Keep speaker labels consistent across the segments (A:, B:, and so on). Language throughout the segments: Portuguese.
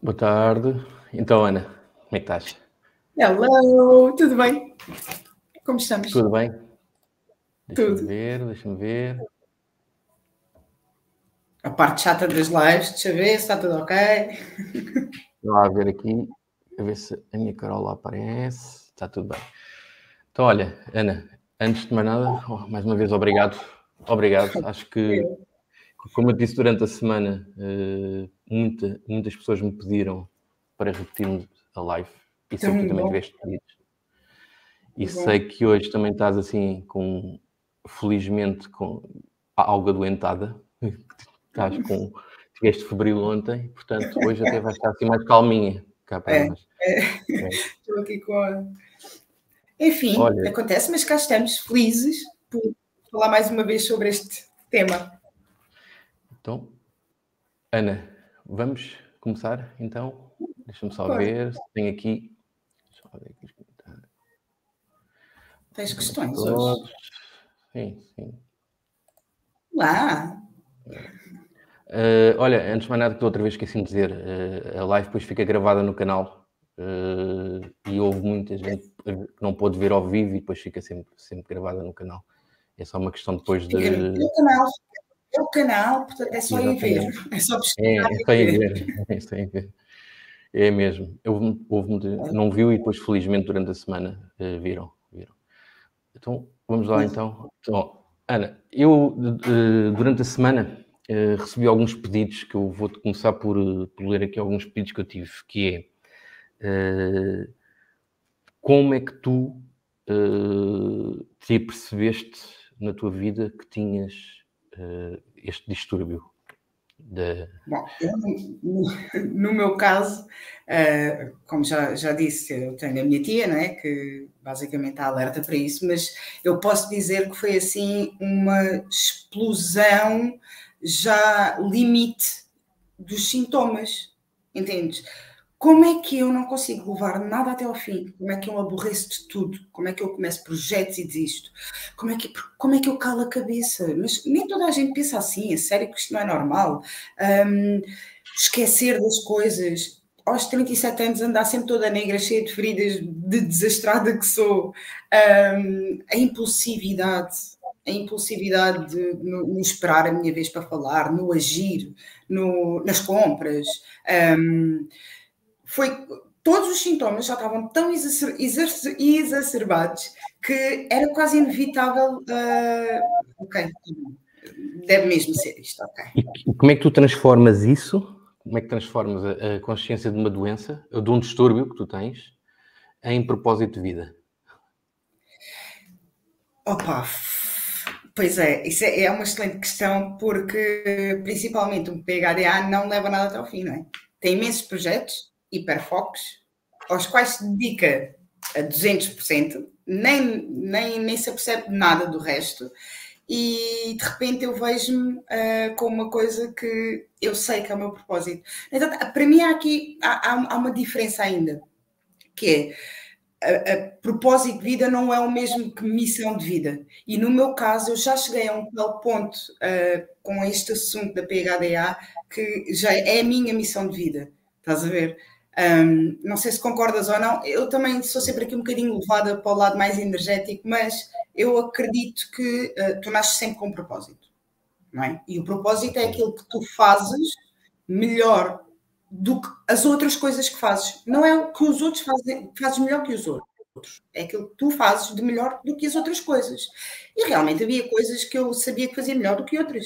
A: Boa tarde. Então, Ana, como é que estás?
B: Hello, tudo bem? Como estamos?
A: Tudo bem?
B: Tudo.
A: Deixa-me ver.
B: A parte chata das lives, deixa eu ver se está tudo ok.
A: Vou lá ver aqui, a ver se a minha Carola aparece. Está tudo bem. Então, olha, Ana, antes de mais nada, mais uma vez, obrigado. Obrigado. Acho que, como eu disse durante a semana, muitas pessoas me pediram para repetirmos a live. E sei que tu
B: Tão
A: também
B: bom.
A: tiveste pedidos. E
B: Bom.
A: sei que hoje também estás assim, felizmente, com algo adoentada. Estás com. Tiveste febril ontem, portanto, hoje até vais estar assim mais calminha cá para
B: É,
A: nós.
B: estou aqui com a... Enfim,
A: Olha,
B: acontece, mas cá estamos felizes por falar mais uma vez sobre este tema.
A: então, Ana, vamos começar então? Deixa-me só
B: Concordo.
A: ver se tem aqui. Deixa eu ver aqui os comentários.
B: Tens
A: Temos
B: questões hoje?
A: todos. Sim.
B: Lá.
A: Olha, antes de mais nada, que da outra vez esqueci de dizer, a live depois fica gravada no canal e houve muita gente que não pôde ver ao vivo e depois fica sempre gravada no canal. É só uma questão depois
B: Fica no
A: de.
B: teu canal. É o canal, portanto é só ir ver.
A: Exatamente.
B: É só pesquisar
A: É
B: e
A: só ir
B: ver.
A: ver. É só ir ver. É mesmo. Não viu e depois, felizmente, durante a semana viram. Então, vamos lá então. Então, Ana, eu durante a semana recebi alguns pedidos que eu vou-te começar por ler aqui alguns pedidos que eu tive, que é como é que tu te percebeste na tua vida que tinhas este distúrbio da.
B: Bom, no meu caso, como já disse, eu tenho a minha tia, não é? Que basicamente está alerta para isso, mas eu posso dizer que foi assim uma explosão já limite dos sintomas, entendes? Como é que eu não consigo levar nada até ao fim? Como é que eu aborreço de tudo? Como é que eu começo projetos e desisto? Como é que eu calo a cabeça? Mas nem toda a gente pensa assim, é sério que isto não é normal. Esquecer das coisas. Aos 37 anos andar sempre toda negra, cheia de feridas, de desastrada que sou. A impulsividade. A impulsividade no esperar a minha vez para falar, no agir, nas compras. Foi todos os sintomas já estavam tão exacerbados que era quase inevitável. Ok, deve mesmo ser isto, ok.
A: E como é que tu transformas isso? Como é que transformas a consciência de uma doença, ou de um distúrbio que tu tens, em propósito de vida?
B: Opa, pois é, isso é uma excelente questão porque principalmente um PHDA não leva nada até ao fim, não é? Tem imensos projetos, hiperfocos, aos quais se dedica a 200%, nem se apercebe nada do resto, e de repente eu vejo-me com uma coisa que eu sei que é o meu propósito. Então, para mim há uma diferença ainda, que é a propósito de vida não é o mesmo que missão de vida. E no meu caso, eu já cheguei a um tal ponto com este assunto da PHDA que já é a minha missão de vida. Estás a ver? Não sei se concordas ou não, eu também sou sempre aqui um bocadinho levada para o lado mais energético, mas eu acredito que tu nasces sempre com um propósito, não é? E o propósito é aquilo que tu fazes melhor do que as outras coisas que fazes. Não é o que os outros fazes melhor que os outros. É aquilo que tu fazes de melhor do que as outras coisas. E realmente havia coisas que eu sabia que fazia melhor do que outras.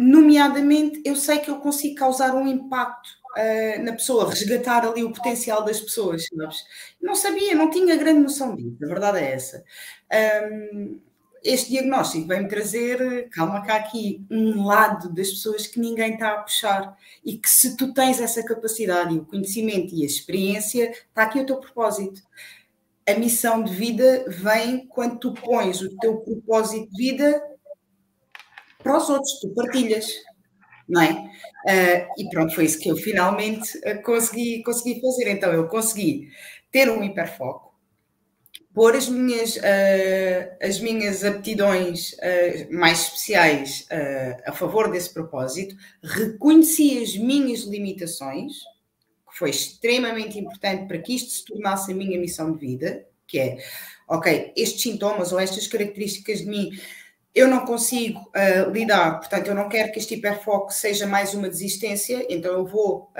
B: Nomeadamente, eu sei que eu consigo causar um impacto na pessoa, resgatar ali o potencial das pessoas, sabes? Não sabia, não tinha grande noção disso, a verdade é essa. Este diagnóstico vem-me trazer, calma cá aqui, um lado das pessoas que ninguém está a puxar e que se tu tens essa capacidade e o conhecimento e a experiência, está aqui o teu propósito. A missão de vida vem quando tu pões o teu propósito de vida para os outros, tu partilhas, não é? E pronto, foi isso que eu finalmente consegui fazer. Então, eu consegui ter um hiperfoco, pôr as minhas aptidões mais especiais a favor desse propósito, reconheci as minhas limitações, que foi extremamente importante para que isto se tornasse a minha missão de vida, que é, ok, estes sintomas ou estas características de mim eu não consigo lidar, portanto, eu não quero que este hiperfoco seja mais uma desistência, então eu vou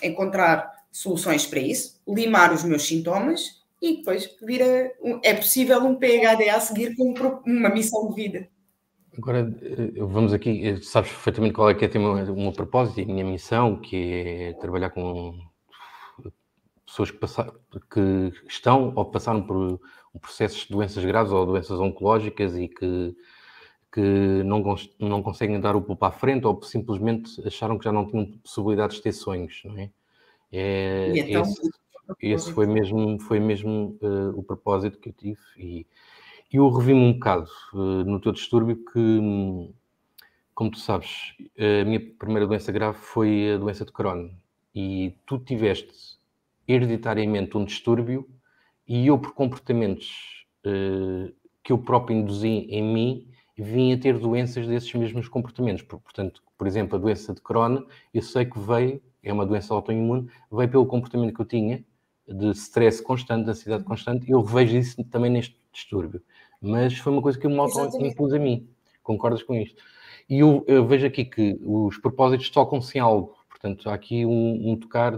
B: encontrar soluções para isso, limar os meus sintomas e depois é possível um PhD a seguir com uma missão de vida.
A: Agora, vamos aqui, sabes perfeitamente qual é que é o meu propósito e a minha missão, que é trabalhar com pessoas que estão ou passaram por processos de doenças graves ou doenças oncológicas e que não conseguem dar o pulo à frente ou simplesmente acharam que já não tinham possibilidades de ter sonhos, não é? Esse foi mesmo o propósito que eu tive e eu revi-me um bocado no teu distúrbio que, como tu sabes, a minha primeira doença grave foi a doença de Crohn e tu tiveste hereditariamente um distúrbio e eu, por comportamentos que eu próprio induzi em mim, vim a ter doenças desses mesmos comportamentos. Portanto, por exemplo, a doença de Crohn, eu sei que é uma doença autoimune, veio pelo comportamento que eu tinha, de stress constante, de ansiedade constante, e eu vejo isso também neste distúrbio. Mas foi uma coisa que eu me auto-impus a mim. Concordas com isto? E eu vejo aqui que os propósitos tocam-se em algo. Portanto, há aqui um tocar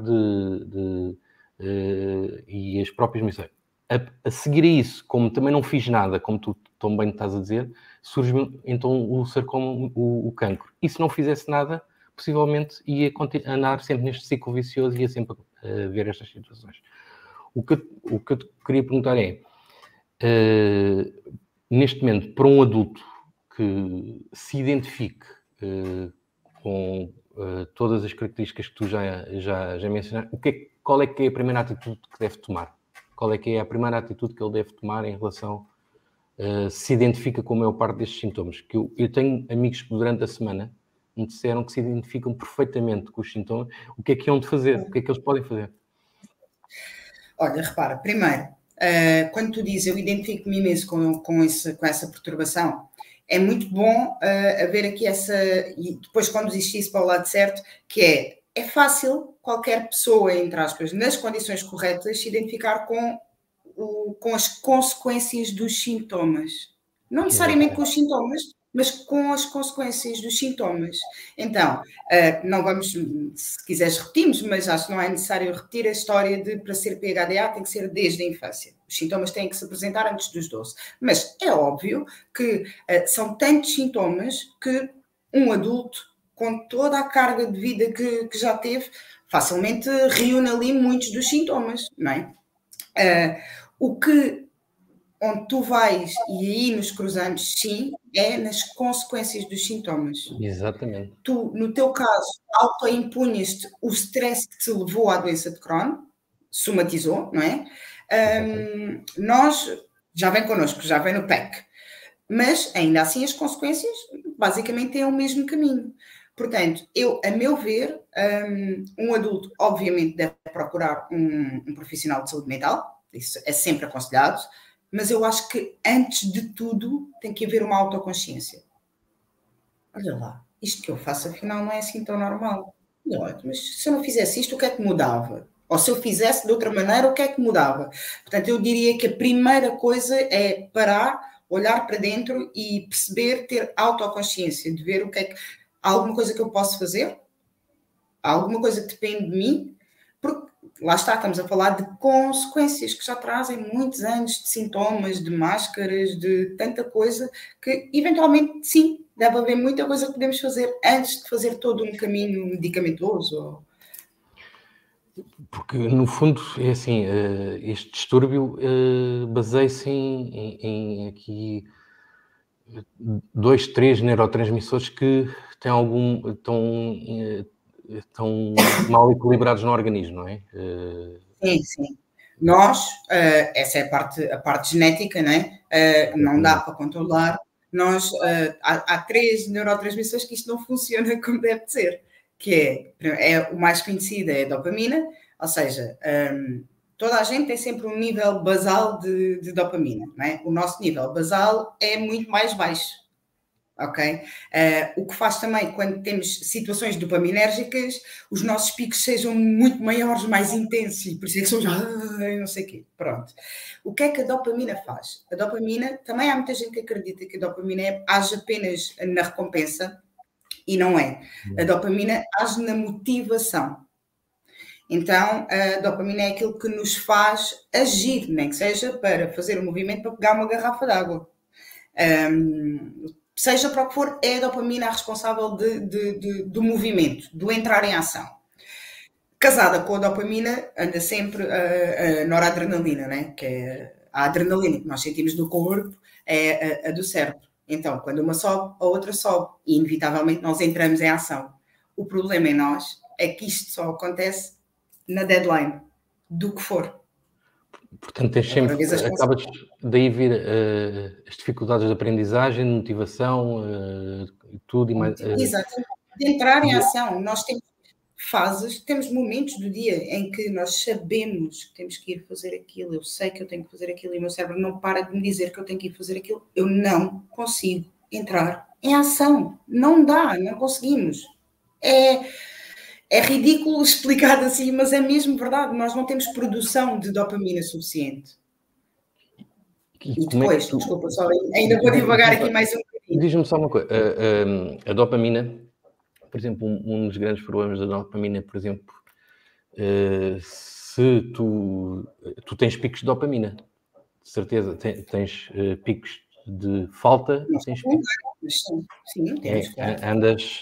A: e as próprias missões. A seguir a isso, como também não fiz nada, como tu tão bem estás a dizer, surge então o ser como o cancro. E se não fizesse nada, possivelmente ia andar sempre neste ciclo vicioso e ia sempre ver estas situações. O que eu te queria perguntar é, neste momento, para um adulto que se identifique com todas as características que tu já mencionaste, qual é que é a primeira atitude que deve tomar? Qual é que é a primeira atitude que ele deve tomar em relação se identifica com a maior parte destes sintomas? Que eu tenho amigos que durante a semana me disseram que se identificam perfeitamente com os sintomas. O que é que hão de fazer? O que é que eles podem fazer?
B: Olha, repara, primeiro, quando tu dizes eu identifico-me imenso com essa perturbação, é muito bom haver aqui e depois conduziste isso para o lado certo, que é fácil qualquer pessoa, entre aspas, nas condições corretas, se identificar com as consequências dos sintomas. Não necessariamente com os sintomas, mas com as consequências dos sintomas. Então, não vamos, se quiseres repetimos, mas acho que não é necessário repetir a história de para ser PHDA tem que ser desde a infância. Os sintomas têm que se apresentar antes dos 12. Mas é óbvio que são tantos sintomas que um adulto, com toda a carga de vida que já teve, facilmente reúne ali muitos dos sintomas, não é? Onde tu vais, e aí nos cruzamos, sim, é nas consequências dos sintomas.
A: Exatamente.
B: Tu, no teu caso, autoimpunhas-te o stress que te levou à doença de Crohn, somatizou, não é? Nós, já vem connosco, já vem no PEC, mas ainda assim as consequências basicamente têm o mesmo caminho. Portanto, a meu ver, um adulto obviamente deve procurar um profissional de saúde mental, isso é sempre aconselhado, mas eu acho que antes de tudo tem que haver uma autoconsciência. Olha lá, isto que eu faço afinal não é assim tão normal. Olha, mas se eu não fizesse isto, o que é que mudava? Ou se eu fizesse de outra maneira, o que é que mudava? Portanto, eu diria que a primeira coisa é parar, olhar para dentro e perceber, ter autoconsciência, de ver há alguma coisa que eu posso fazer? Há alguma coisa que depende de mim? Porque lá está, estamos a falar de consequências que já trazem muitos anos de sintomas, de máscaras, de tanta coisa, que eventualmente, sim, deve haver muita coisa que podemos fazer antes de fazer todo um caminho medicamentoso.
A: Porque, no fundo, é assim, este distúrbio baseia-se em aqui 2, 3 neurotransmissores que estão mal equilibrados no organismo, não é?
B: Sim. Nós, essa é a parte genética, não é? Não dá para controlar. Nós, há 3 neurotransmissores que isto não funciona como deve ser, que é o mais conhecido é a dopamina, ou seja, toda a gente tem sempre um nível basal de dopamina, não é? O nosso nível basal é muito mais baixo. Ok? O que faz também, quando temos situações dopaminérgicas, os nossos picos sejam muito maiores, mais intensos, e por isso é que somos não sei o quê. Pronto. O que é que a dopamina faz? A dopamina, também há muita gente que acredita que a dopamina age apenas na recompensa, e não é. A dopamina age na motivação. Então, a dopamina é aquilo que nos faz agir, nem que seja para fazer um movimento para pegar uma garrafa de água. Seja para o que for, é a dopamina a responsável do movimento, do entrar em ação. Casada com a dopamina, anda sempre a noradrenalina, né? Que é a adrenalina que nós sentimos do corpo, é a do cérebro. Então, quando uma sobe, a outra sobe, e inevitavelmente nós entramos em ação. O problema em nós é que isto só acontece na deadline, do que for.
A: Portanto, tens sempre, acabas daí vir as dificuldades de aprendizagem, de motivação, tudo e mais.
B: Exatamente, de entrar em ação. Nós temos fases, temos momentos do dia em que nós sabemos que temos que ir fazer aquilo, eu sei que eu tenho que fazer aquilo e o meu cérebro não para de me dizer que eu tenho que ir fazer aquilo, eu não consigo entrar em ação. Não dá, não conseguimos. É ridículo explicado assim, mas é mesmo verdade. Nós não temos produção de dopamina suficiente. E depois, desculpa, só ainda vou divagar aqui mais um bocadinho.
A: Diz-me só uma coisa. A dopamina, por exemplo, um dos grandes problemas da dopamina, por exemplo, se tu tens picos de dopamina, de certeza, tens picos de falta, tens picos.
B: Sim, temos, claro.
A: Andas.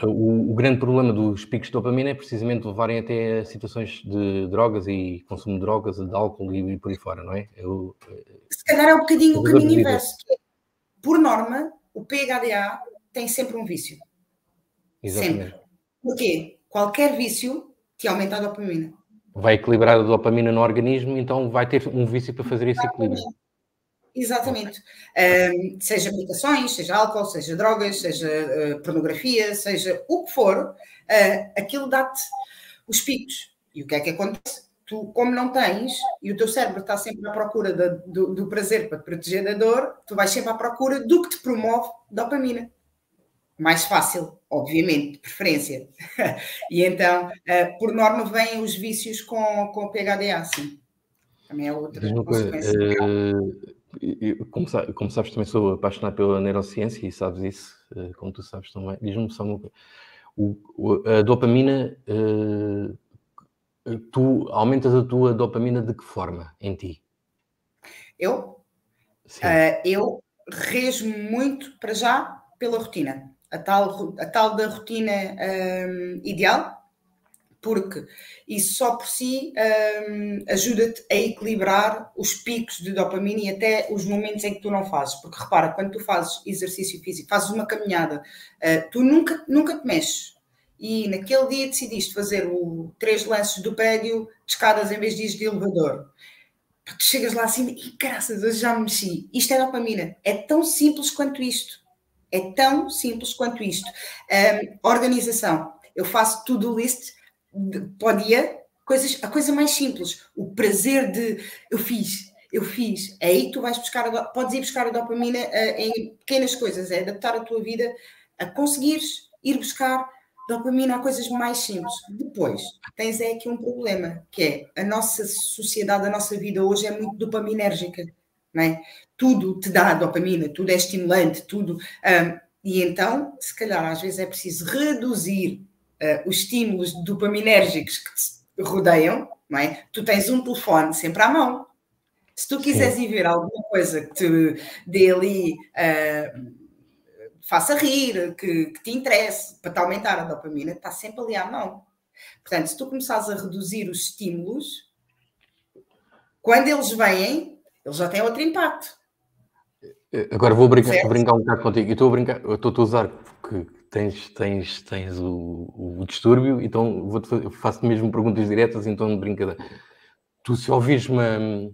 A: O grande problema dos picos de dopamina é precisamente levarem até a situações de drogas e consumo de drogas, de álcool e por aí fora, não é?
B: Se calhar é um bocadinho o caminho inverso. Por norma, o PHDA tem sempre um vício.
A: Exatamente.
B: Sempre. Porquê? Qualquer vício te aumenta a dopamina.
A: Vai equilibrar a dopamina no organismo, então vai ter um vício para fazer esse equilíbrio.
B: Exatamente. Seja medicações, seja álcool, seja drogas, seja pornografia, seja o que for, aquilo dá-te os picos. E o que é que acontece? Tu, como não tens, e o teu cérebro está sempre à procura do prazer para te proteger da dor, tu vais sempre à procura do que te promove dopamina. Mais fácil, obviamente, de preferência. E então, por norma, vêm os vícios com o PHDA, sim. Também é outra consequência.
A: Como sabes, também sou apaixonado pela neurociência e sabes isso, como tu sabes também. Diz-me só uma coisa. A dopamina, tu aumentas a tua dopamina de que forma em ti?
B: Eu? Eu rejo muito, para já, pela rotina. A tal da rotina ideal, porque isso só por si ajuda-te a equilibrar os picos de dopamina e até os momentos em que tu não fazes. Porque repara, quando tu fazes exercício físico, fazes uma caminhada, tu nunca te mexes. E naquele dia decidiste fazer 3 lances do prédio de escadas em vez de ir de elevador. Tu chegas lá assim e caraças, hoje já me mexi. Isto é dopamina. É tão simples quanto isto. É tão simples quanto isto. Organização. Eu faço to-do list para o dia, a coisa mais simples. O prazer de eu fiz. É aí que tu vais podes ir buscar a dopamina em pequenas coisas. É adaptar a tua vida a conseguires ir buscar dopamina a coisas mais simples. Depois, tens aqui um problema, que é a nossa sociedade, a nossa vida hoje é muito dopaminérgica, não é? Tudo te dá dopamina, tudo é estimulante, tudo. E então, se calhar, às vezes é preciso reduzir os estímulos dopaminérgicos que te rodeiam, não é? Tu tens um telefone sempre à mão. Se tu quiseres ir ver alguma coisa que te dê ali... faça rir, que te interesse, para te aumentar a dopamina, está sempre ali à mão. Portanto, se tu começares a reduzir os estímulos, quando eles vêm, eles já têm outro impacto.
A: Agora vou brincar um bocado contigo. Eu estou a usar porque tens o distúrbio, então faço-te mesmo perguntas diretas, então de brincadeira. Tu, se ouvires uma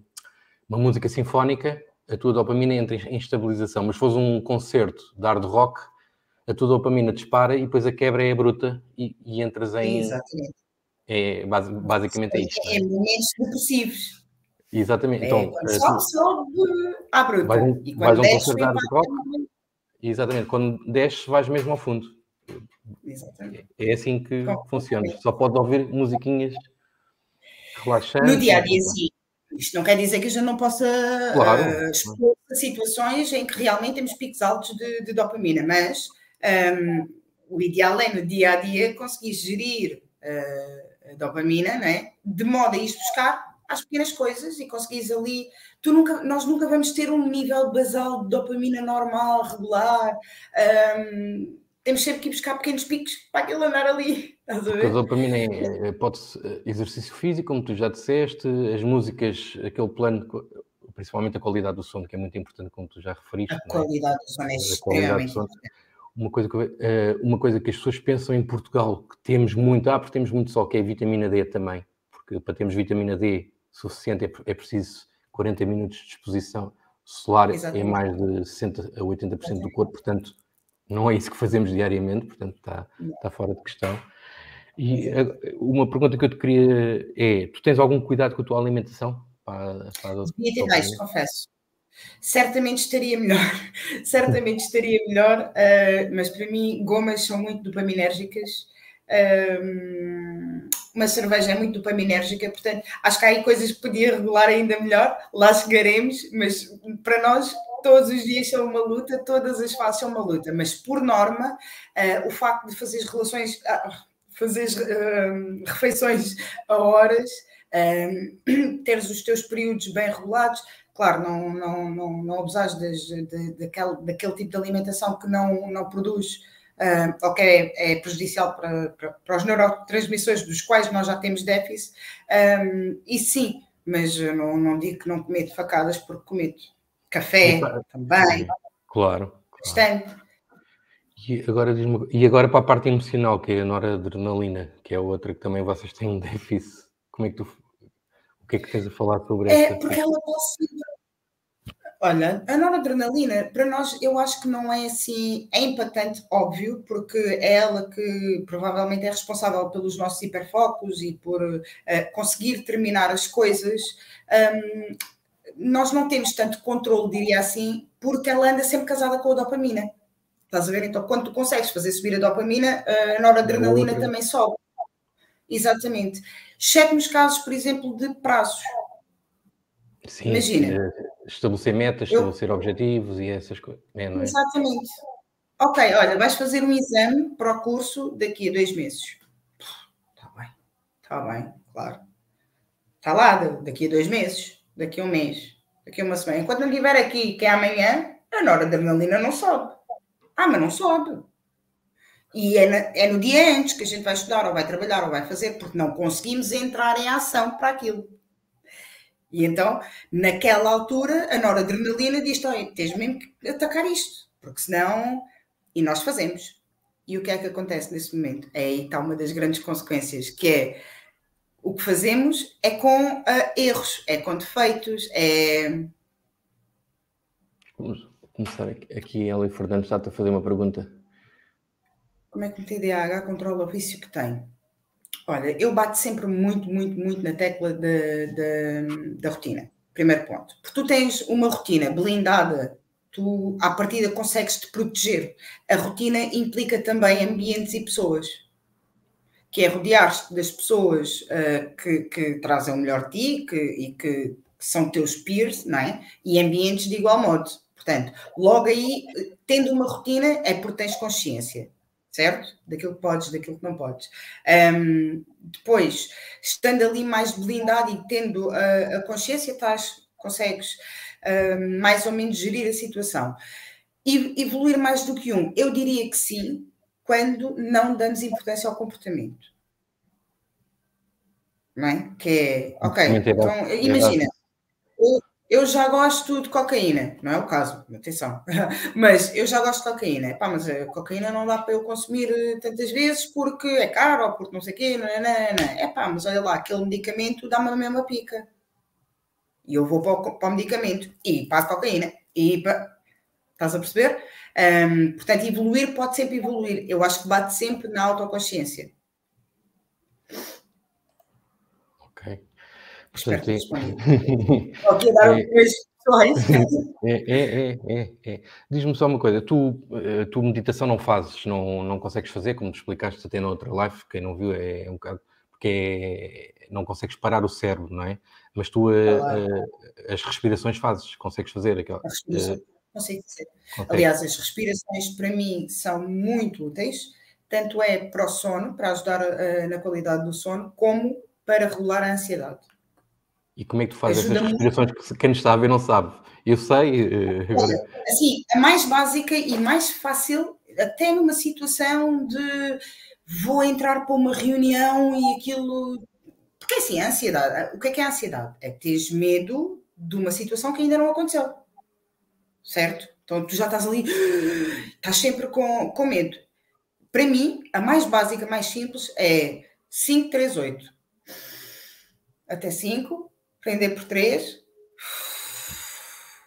A: música sinfónica, a tua dopamina entra em estabilização, mas se fores um concerto de hard rock, a tua dopamina dispara e depois a quebra é bruta e entras em...
B: Exatamente.
A: Basicamente é isto.
B: É momentos depressivos.
A: Exatamente. Então,
B: Quando sobe à bruta.
A: vais a um concerto de hard rock. Exatamente. Quando desces, vais mesmo ao fundo.
B: Exatamente.
A: É assim que funciona. Só pode ouvir musiquinhas relaxantes.
B: No dia a dia, sim. Isto não quer dizer que a gente não possa expor situações em que realmente temos picos altos de dopamina, mas o ideal é no dia a dia conseguir gerir a dopamina, não é? De modo a ir buscar às pequenas coisas e conseguires ali. Nós nunca vamos ter um nível basal de dopamina normal, regular. Temos sempre que ir buscar pequenos picos para aquilo andar ali. Estás a ver?
A: Porque a dopamina pode-se exercício físico, como tu já disseste, as músicas, aquele plano, principalmente a qualidade do som, que é muito importante, como tu já referiste.
B: A qualidade do som é extremamente importante.
A: Uma coisa que as pessoas pensam em Portugal, que temos muito, porque temos muito sol, que é a vitamina D também. Porque para termos vitamina D suficiente é preciso 40 minutos de exposição solar. Exatamente. É mais de 60% a 80% do corpo, portanto, não é isso que fazemos diariamente, portanto, está fora de questão. E uma pergunta que eu te queria é, tu tens algum cuidado com a tua alimentação?
B: Devia ter mais, confesso. Certamente estaria melhor, mas para mim gomas são muito dopaminérgicas, uma cerveja é muito dopaminérgica, portanto acho que há aí coisas que podia regular ainda melhor, lá chegaremos, mas para nós todos os dias são uma luta, todas as fases são uma luta, mas por norma o facto de fazer refeições a horas, teres os teus períodos bem regulados. Claro, não abusares daquele tipo de alimentação que não produz, ou que é prejudicial para os neurotransmissores dos quais nós já temos déficit. E sim, mas eu não digo que não cometo facadas, porque cometo café também.
A: Claro.
B: Bastante.
A: E agora para a parte emocional, que é a noradrenalina, que é outra que também vocês têm um déficit. Como é que o que é que tens a falar sobre esta?
B: Porque ela pode. Olha, a noradrenalina, para nós, eu acho que não é assim, é impactante, óbvio, porque é ela que provavelmente é responsável pelos nossos hiperfocos e por conseguir terminar as coisas. Nós não temos tanto controle, diria assim, porque ela anda sempre casada com a dopamina. Estás a ver? Então, quando tu consegues fazer subir a dopamina, a noradrenalina também sobe. Exatamente. Exceto nos casos, por exemplo, de prazos.
A: Sim,
B: imagina.
A: Estabelecer metas, estabelecer objetivos e essas coisas. Não é?
B: Exatamente. Ok, olha, vais fazer um exame para o curso daqui a 2 meses. Está bem, claro. Está lá, daqui a 2 meses, daqui a um mês, daqui a uma semana. Enquanto não estiver aqui, que é amanhã, a noradrenalina não sobe. Mas não sobe. E é no dia antes que a gente vai estudar, ou vai trabalhar, ou vai fazer, porque não conseguimos entrar em ação para aquilo. E então, naquela altura, a noradrenalina diz: olha, tens mesmo que atacar isto, porque senão... E nós fazemos. E o que é que acontece nesse momento? Aí está uma das grandes consequências, que é o que fazemos é com erros, é com defeitos, é...
A: Vamos começar aqui. Eli Fernandes está-te a fazer uma pergunta.
B: Como é que o TDAH controla o vício que tem? Olha, eu bato sempre muito na tecla da rotina. Primeiro ponto. Porque tu tens uma rotina blindada, tu, à partida, consegues te proteger. A rotina implica também ambientes e pessoas. Que é rodear-te das pessoas que trazem o melhor de ti e que são teus peers, não é? E ambientes de igual modo. Portanto, logo aí, tendo uma rotina, é porque tens consciência. Certo? Daquilo que podes, daquilo que não podes. Depois, estando ali mais blindado e tendo a consciência, consegues mais ou menos gerir a situação. E evoluir mais do que eu diria que sim, quando não damos importância ao comportamento. Não é? Que é, ok, então imagina, eu já gosto de cocaína, não é o caso, atenção, mas eu já gosto de cocaína. Mas a cocaína não dá para eu consumir tantas vezes porque é caro ou porque não sei o quê, não. Mas olha lá, aquele medicamento dá-me a mesma pica. E eu vou para o medicamento e para a cocaína. Estás a perceber? Portanto, evoluir pode sempre evoluir. Eu acho que bate sempre na autoconsciência. Espero
A: Portanto,
B: ter respondido. Aqui a dar opiniões pessoais.
A: Diz-me só uma coisa, tu meditação não fazes, não consegues fazer, como te explicaste até na outra live, quem não viu é um bocado, porque não consegues parar o cérebro, não é? Mas tu as respirações fazes, consegues fazer aquela...
B: A respiração, consigo dizer.
A: Consegues.
B: Aliás, as respirações para mim são muito úteis, tanto é para o sono, para ajudar na qualidade do sono, como para regular a ansiedade.
A: E como é que tu fazes
B: Ajuda
A: essas respirações que quem nos está a ver não sabe? Eu sei, agora...
B: Assim, a mais básica e mais fácil, até numa situação de vou entrar para uma reunião e aquilo... Porque assim, a ansiedade, o que é a ansiedade? É teres medo de uma situação que ainda não aconteceu. Certo? Então tu já estás ali, estás sempre com medo. Para mim, a mais básica, mais simples é 5, 3, 8. Até 5, prender por 3,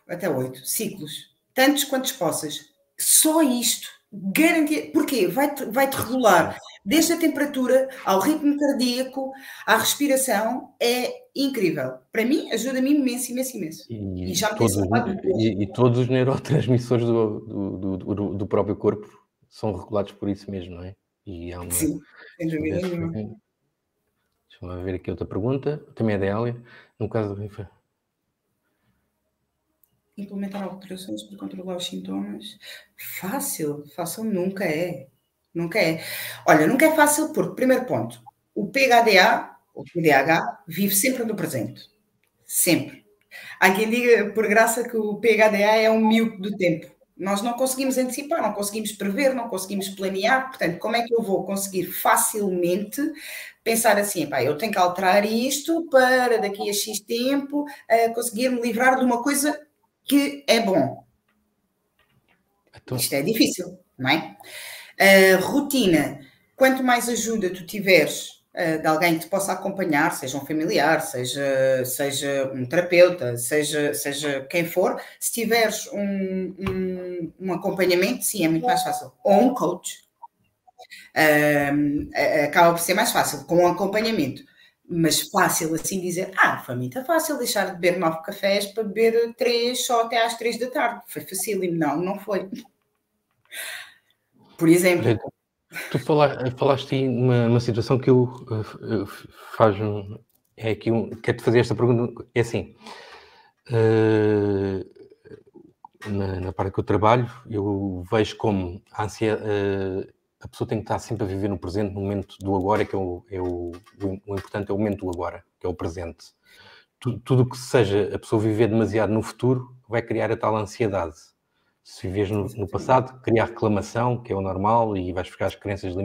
B: até 8. Ciclos. Tantos quantos possas. Só isto. Garantia. Porquê? Vai-te regular. Desde a temperatura ao ritmo cardíaco, à respiração, é incrível. Para mim, ajuda-me imenso, imenso, imenso.
A: E já me e todos os neurotransmissores do próprio corpo são regulados por isso mesmo, não é? E há uma...
B: Sim, sem dúvida nenhuma.
A: Deixa-me ver aqui outra pergunta, também é da Hélia. No caso do...
B: Implementar alterações para controlar os sintomas. Fácil nunca é. Nunca é. Olha, nunca é fácil porque, primeiro ponto, o PHDA, o TDAH, vive sempre no presente. Sempre. Há quem diga, por graça, que o PHDA é um míope do tempo. Nós não conseguimos antecipar, não conseguimos prever, não conseguimos planear. Portanto, como é que eu vou conseguir facilmente pensar assim, pá, eu tenho que alterar isto para daqui a X tempo conseguir me livrar de uma coisa que é bom. Isto é difícil, não é? Rotina. Quanto mais ajuda tu tiveres de alguém que te possa acompanhar, seja um familiar, seja um terapeuta, seja quem for, se tiveres um acompanhamento, sim, é muito mais fácil. Ou um coach. Acaba por ser mais fácil, com um acompanhamento. Mas fácil assim dizer, foi muito fácil deixar de beber 9 cafés para beber 3 só até às 3 da tarde. Foi facílimo. Não foi. Por exemplo.
A: Tu falaste aí uma situação que eu quero-te fazer esta pergunta, é assim, na parte que eu trabalho, eu vejo como a ansiedade, a pessoa tem que estar sempre a viver no presente, no momento do agora, que o importante é o momento do agora, que é o presente. Tudo que seja a pessoa viver demasiado no futuro vai criar a tal ansiedade. Se viveres no passado, cria a reclamação, que é o normal, e vais ficar as crenças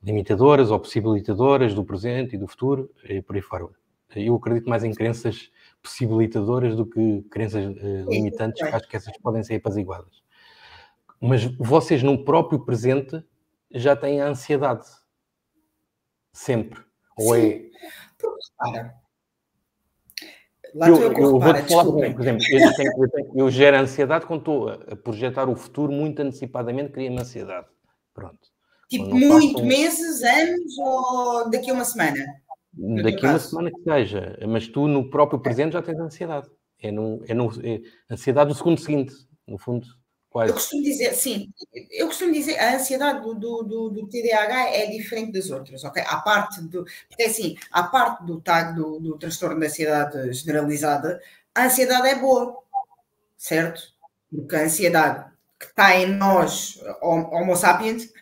A: limitadoras ou possibilitadoras do presente e do futuro, e por aí fora. Eu acredito mais em crenças possibilitadoras do que crenças limitantes, que acho que essas podem ser apaziguadas. Mas vocês, no próprio presente, já têm a ansiedade. Sempre. Ou é...
B: Repara. Eu
A: vou-te falar, por exemplo, eu gero ansiedade quando estou a projetar o futuro muito antecipadamente, cria-me ansiedade. Pronto.
B: Tipo, muito meses, anos ou daqui a uma semana?
A: Daqui a uma semana que seja. Mas tu, no próprio presente, já tens ansiedade. É ansiedade do segundo seguinte, no fundo. Quase.
B: Eu costumo dizer, a ansiedade do TDAH é diferente das outras, ok? À parte do transtorno de ansiedade generalizada, a ansiedade é boa, certo? Porque a ansiedade que está em nós, Homo sapiens,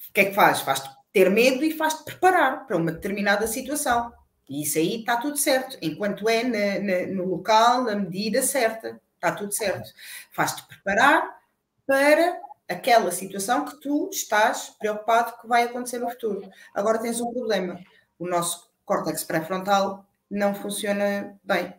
B: o que é que faz? Faz-te ter medo e faz-te preparar para uma determinada situação. E isso aí está tudo certo, enquanto é no local, na medida certa, está tudo certo. Faz-te preparar para aquela situação que tu estás preocupado que vai acontecer no futuro. Agora tens um problema. O nosso córtex pré-frontal não funciona bem.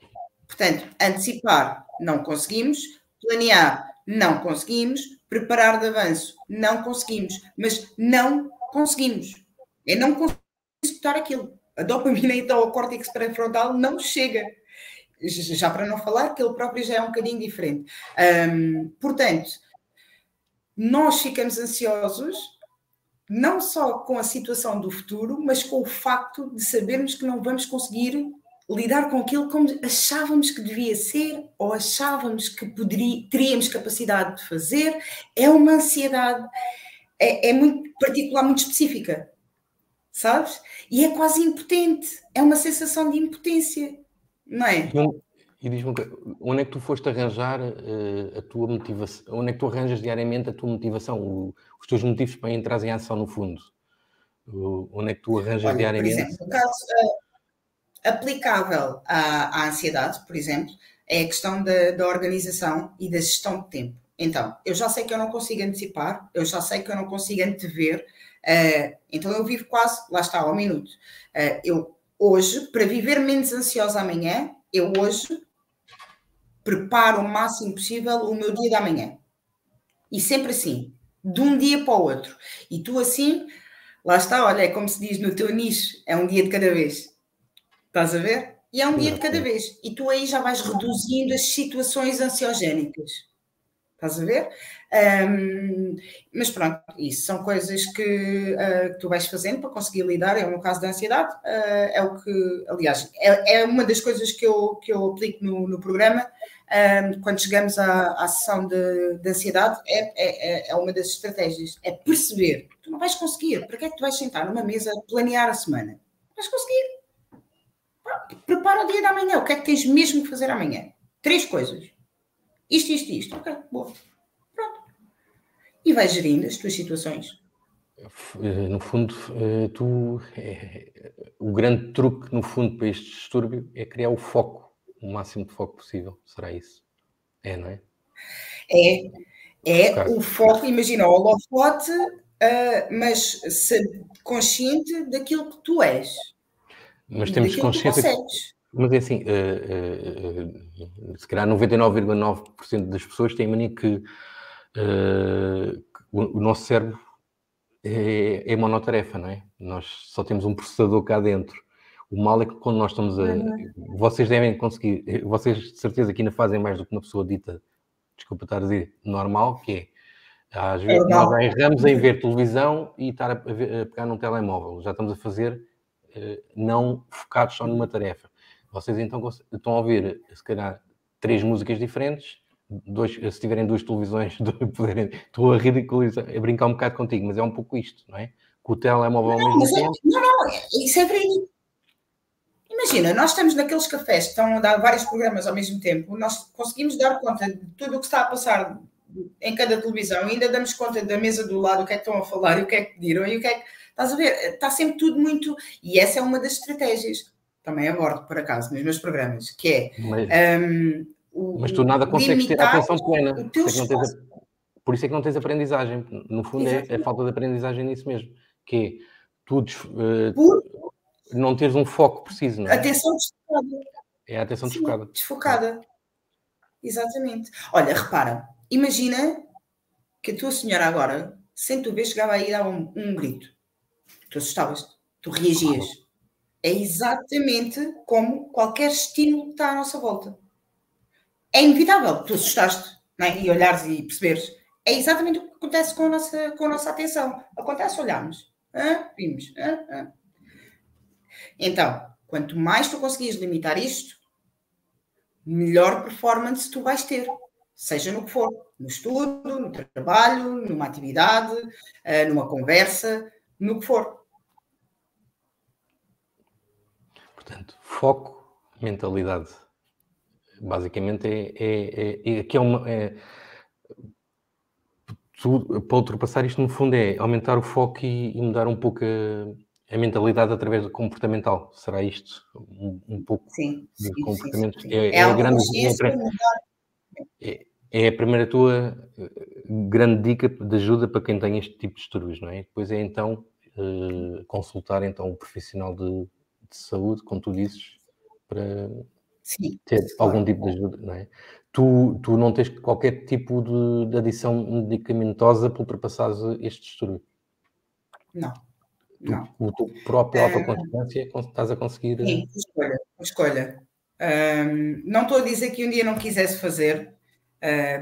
B: Portanto, antecipar não conseguimos, planear não conseguimos, preparar de avanço não conseguimos, mas não conseguimos. É não conseguir executar aquilo. A dopamina, então, ao córtex pré-frontal não chega. Já para não falar que ele próprio já é um bocadinho diferente. Portanto, nós ficamos ansiosos não só com a situação do futuro, mas com o facto de sabermos que não vamos conseguir lidar com aquilo como achávamos que devia ser ou achávamos que teríamos capacidade de fazer. É uma ansiedade, é muito particular, muito específica, sabes? E é quase impotente, é uma sensação de impotência, não é?
A: E diz-me, onde é que tu foste arranjar a tua motivação? Onde é que tu arranjas diariamente a tua motivação, os teus motivos para entrar em ação, no fundo? Onde é que tu arranjas diariamente?
B: Por exemplo, no caso aplicável à ansiedade, por exemplo, é a questão da organização e da gestão de tempo. Então, eu já sei que eu não consigo antecipar, eu já sei que eu não consigo antever, então eu vivo quase, lá está, ao minuto. Eu hoje, para viver menos ansiosa amanhã, eu hoje preparo o máximo possível o meu dia da manhã. E sempre assim, de um dia para o outro. E tu assim, lá está, olha, é como se diz no teu nicho, é um dia de cada vez. Estás a ver? E é um dia de cada vez. E tu aí já vais reduzindo as situações ansiogénicas. Estás a ver? Mas pronto, isso são coisas que tu vais fazendo para conseguir lidar. No caso da ansiedade, é o que, aliás, é uma das coisas que eu aplico no programa. Quando chegamos à sessão de ansiedade, é uma das estratégias. É perceber. Tu não vais conseguir. Para que é que tu vais sentar numa mesa a planear a semana? Não vais conseguir. Prepara o dia da manhã. O que é que tens mesmo que fazer amanhã? 3 coisas. Isto. Ok, boa. Pronto. E vais gerindo as tuas situações.
A: No fundo, o grande truque, no fundo, para este distúrbio é criar o foco, o máximo de foco possível. Será isso? Não é?
B: É o foco, imagina, o holofote, mas consciente daquilo que tu és.
A: Mas temos consciência. Mas é assim, se calhar 99,9% das pessoas têm mania que o nosso cérebro é monotarefa, não é? Nós só temos um processador cá dentro. O mal é que quando nós estamos vocês devem conseguir, vocês de certeza que ainda fazem mais do que uma pessoa dita, desculpa estar a dizer, normal, que é, às vezes nós já erramos em ver televisão e estar a pegar num telemóvel. Já estamos a fazer não focados só numa tarefa. Vocês então estão a ouvir, se calhar, 3 músicas diferentes, se tiverem 2 televisões, estou a ridicularizar, a brincar um bocado contigo, mas é um pouco isto, não é? Com o telemóvel ao mesmo tempo.
B: Não, isso é verídico. Imagina, nós estamos naqueles cafés que estão a dar vários programas ao mesmo tempo, nós conseguimos dar conta de tudo o que está a passar em cada televisão, e ainda damos conta da mesa do lado, o que é que estão a falar, e o que é que pediram, e o que é que... Estás a ver? Está sempre tudo muito... E essa é uma das estratégias. Também abordo, por acaso, nos meus programas, que é...
A: mas tu nada consegues ter a atenção plena. Por isso é que não tens aprendizagem. No fundo, é falta de aprendizagem nisso mesmo. Que é tu não teres um foco preciso, não é?
B: Atenção desfocada.
A: É a atenção desfocada.
B: Desfocada. Exatamente. Olha, repara, imagina que a tua senhora agora, sem tu ver, chegava aí e dava um grito. Tu assustavas-te, tu reagias. É exatamente como qualquer estímulo que está à nossa volta. É inevitável, tu assustaste, não é? E olhares e perceberes. É exatamente o que acontece com a nossa atenção. Acontece, olhamos, vimos. Então, quanto mais tu conseguires limitar isto, melhor performance tu vais ter. Seja no que for. No estudo, no trabalho, numa atividade, numa conversa, no que for.
A: Portanto, foco, mentalidade. Basicamente aqui para ultrapassar isto, no fundo, é aumentar o foco e mudar um pouco a mentalidade através do comportamental. Será isto? Um pouco de comportamento.
B: Sim.
A: É a primeira tua grande dica de ajuda para quem tem este tipo de distúrbios, não é? Depois é então consultar então um profissional de saúde, como tu dizes, para ter algum tipo de ajuda, não é? Tu não tens qualquer tipo de adição medicamentosa para ultrapassares este distúrbio?
B: Não.
A: O teu próprio autoconsciência estás a conseguir...
B: Sim, escolha. Não estou a dizer que um dia não quisesse fazer,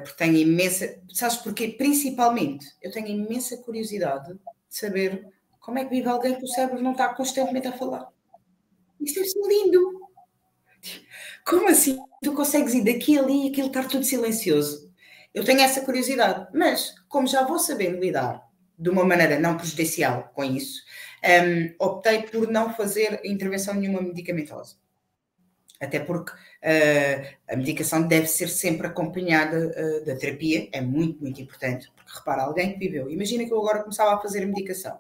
B: porque tenho imensa... Sabes porquê? Principalmente, eu tenho imensa curiosidade de saber como é que vive alguém que o cérebro não está constantemente a falar. Isto deve ser lindo. Como assim tu consegues ir daqui a ali e aquilo estar tudo silencioso? Eu tenho essa curiosidade, mas como já vou saber lidar de uma maneira não prejudicial com isso, optei por não fazer intervenção nenhuma medicamentosa. Até porque a medicação deve ser sempre acompanhada da terapia, é muito, muito importante. Porque repara, alguém que viveu, imagina que eu agora começava a fazer a medicação,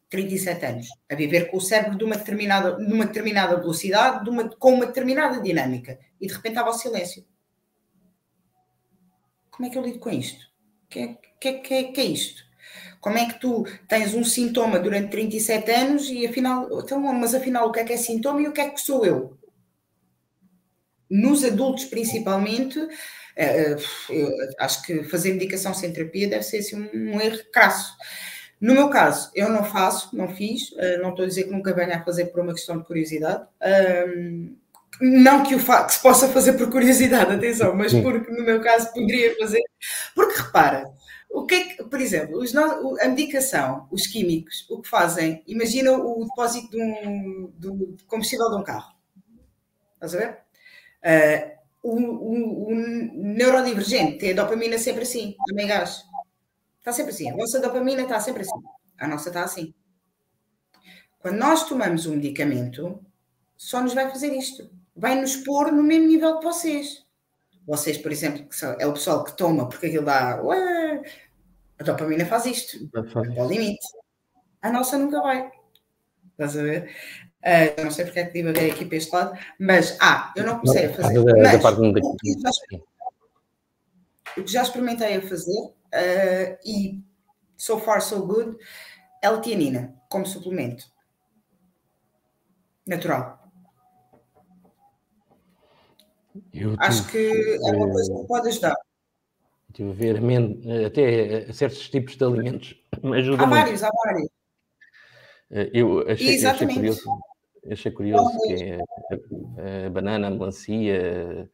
B: 37 anos, a viver com o cérebro numa determinada velocidade, com uma determinada dinâmica, e de repente estava ao silêncio. Como é que eu lido com isto? O que é isto? Como é que tu tens um sintoma durante 37 anos e afinal, mas afinal o que é sintoma e o que sou eu? Nos adultos, principalmente, eu acho que fazer medicação sem terapia deve ser assim, um erro crasso. No meu caso, eu não faço, não fiz, não estou a dizer que nunca venha a fazer por uma questão de curiosidade. Não que se possa fazer por curiosidade, atenção, mas porque no meu caso poderia fazer. Porque repara, o que é que, por exemplo, a medicação, os químicos, o que fazem, imagina o depósito de combustível de um carro. Estás a ver? O neurodivergente tem a dopamina sempre assim, também gás. Está sempre assim. A vossa dopamina está sempre assim. A nossa está assim. Quando nós tomamos um medicamento, só nos vai fazer isto. Vai nos pôr no mesmo nível que vocês. Vocês, por exemplo, que é o pessoal que toma porque aquilo dá... a dopamina faz isto. Vai para o limite. A nossa nunca vai. Estás a ver? Eu não sei porque é que divaguei aqui para este lado, mas eu não comecei a fazer. Mas o que já experimentei a fazer, e so far so good, L-tianina, como suplemento. Natural. Acho que é uma coisa que pode ajudar.
A: Estive a ver até certos tipos de alimentos. Ajuda
B: há
A: muito.
B: vários.
A: Eu achei curioso que a banana, a melancia,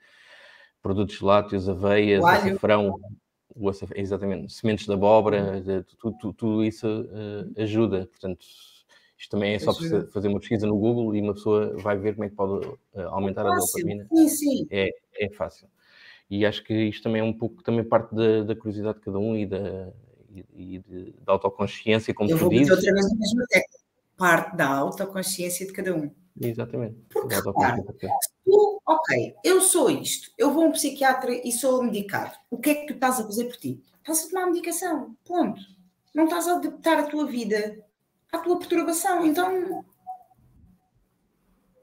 A: produtos lácteos, aveias, açafrão, exatamente, sementes de abóbora, tudo isso ajuda. Portanto, isto também é só fazer uma pesquisa no Google e uma pessoa vai ver como é que pode aumentar a dopamina.
B: Sim.
A: É fácil. E acho que isto também é um pouco também parte da curiosidade de cada um e da autoconsciência, como tu dizes.
B: Eu vou outra vez no mesmo técnico. Parte da autoconsciência de cada um.
A: Exatamente.
B: Porque, repara, eu sou isto, eu vou a um psiquiatra e sou medicado. O que é que tu estás a fazer por ti? Estás a tomar medicação, ponto. Não estás a adaptar a tua vida à tua perturbação, então...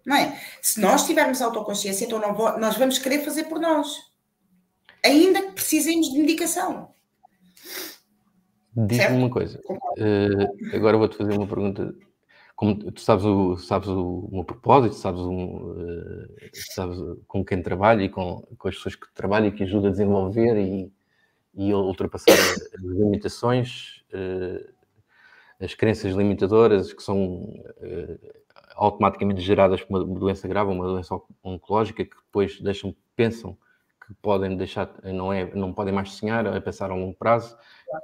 B: Não é? Se nós tivermos autoconsciência, então nós vamos querer fazer por nós. Ainda que precisemos de medicação.
A: Diz-me uma coisa. Agora vou-te fazer uma pergunta. Como tu sabes o meu propósito, sabes com quem trabalho e com as pessoas que trabalho e que ajudo a desenvolver e a ultrapassar as limitações, as crenças limitadoras que são automaticamente geradas por uma doença grave, uma doença oncológica, que depois pensam que podem não podem mais sonhar, a pensar a longo prazo,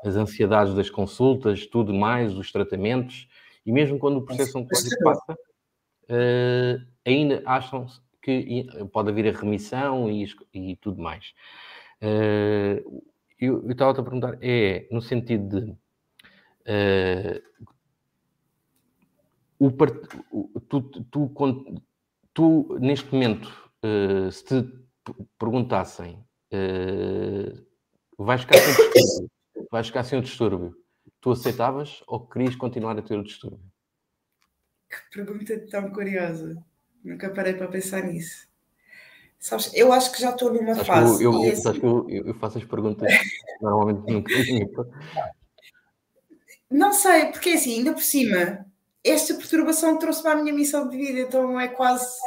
A: as ansiedades das consultas, tudo mais, os tratamentos, e mesmo quando o processo oncológico passa, ainda acham que pode haver a remissão e tudo mais. Eu estava-te a perguntar, no sentido de tu neste momento, se te perguntassem, vais ficar sem o distúrbio, tu aceitavas ou querias continuar a ter o distúrbio?
B: Que pergunta tão curiosa. Nunca parei para pensar nisso. Sabes, eu acho que já estou numa fase...
A: Eu faço as perguntas normalmente nunca.
B: Não sei, porque assim, ainda por cima, esta perturbação trouxe-me à minha missão de vida, então é quase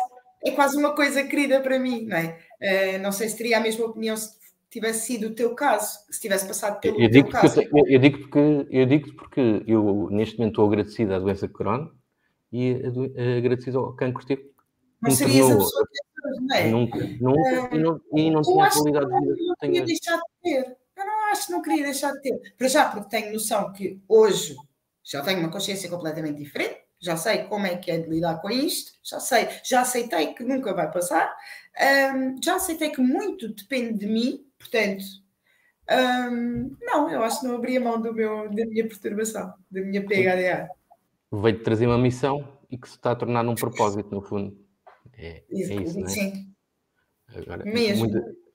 B: uma coisa querida para mim, não é? Não sei se teria a mesma opinião se tivesse sido o teu caso, se tivesse passado pelo teu caso.
A: Eu digo porque eu neste momento estou agradecido à doença de Crohn e agradecido ao cancro que tive.
B: Não serias a pessoa que és, não é?
A: Nunca. E não tinha a qualidade de vida que
B: eu queria deixar de ter. Eu não acho que não queria deixar de ter. Para já, porque tenho noção que hoje já tenho uma consciência completamente diferente, já sei como é que é de lidar com isto, já aceitei que nunca vai passar, já aceitei que muito depende de mim, portanto, não, eu acho que não abria mão da minha perturbação, da minha PHDA.
A: Veio-te trazer uma missão e que se está a tornar num propósito, no fundo. É isso, não é?
B: Sim.
A: Agora,
B: Mesmo.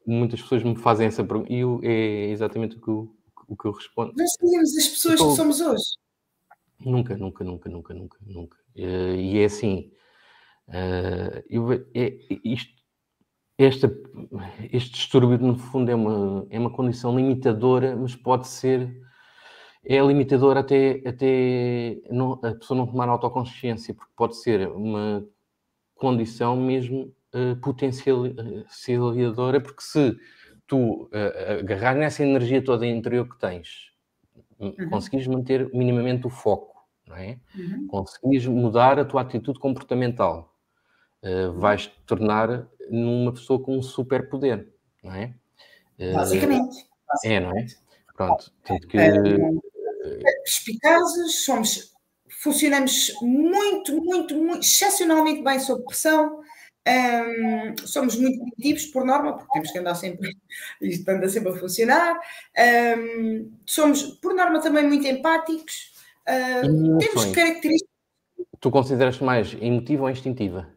A: muitas pessoas me fazem essa pergunta e é exatamente o que eu respondo.
B: Nós seríamos as pessoas que somos hoje.
A: Nunca. E é assim, este distúrbio, no fundo, é uma condição limitadora, mas pode ser... É limitadora até a pessoa não tomar autoconsciência, porque pode ser uma condição mesmo potencializadora, porque se tu agarrar nessa energia toda interior que tens, conseguires manter minimamente o foco, não é? Conseguires mudar a tua atitude comportamental, vais-te tornar numa pessoa com um superpoder, não é?
B: Basicamente.
A: Não é? Pronto, tanto que...
B: Perspicazes, funcionamos muito, excepcionalmente bem sob pressão, somos muito criativos por norma, porque temos que andar sempre, isto anda sempre a funcionar, somos por norma também muito empáticos, temos características...
A: Tu consideras-te mais emotiva ou instintiva?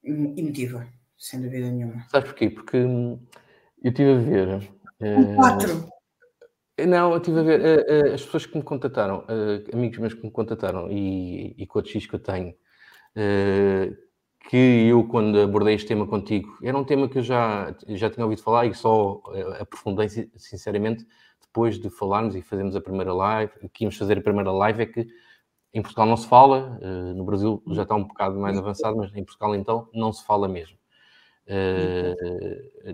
B: Emotiva, sem dúvida nenhuma.
A: Sabes porquê? Porque eu estive a ver...
B: 4.
A: Não, eu estive a ver as pessoas que me contataram, amigos meus que me contataram e coaches que eu tenho, que eu, quando abordei este tema contigo, era um tema que eu já tinha ouvido falar e só aprofundei, sinceramente, depois de falarmos e fazermos a primeira live, que íamos fazer a primeira live, é que em Portugal não se fala, no Brasil já está um bocado mais avançado, mas em Portugal, então, não se fala mesmo.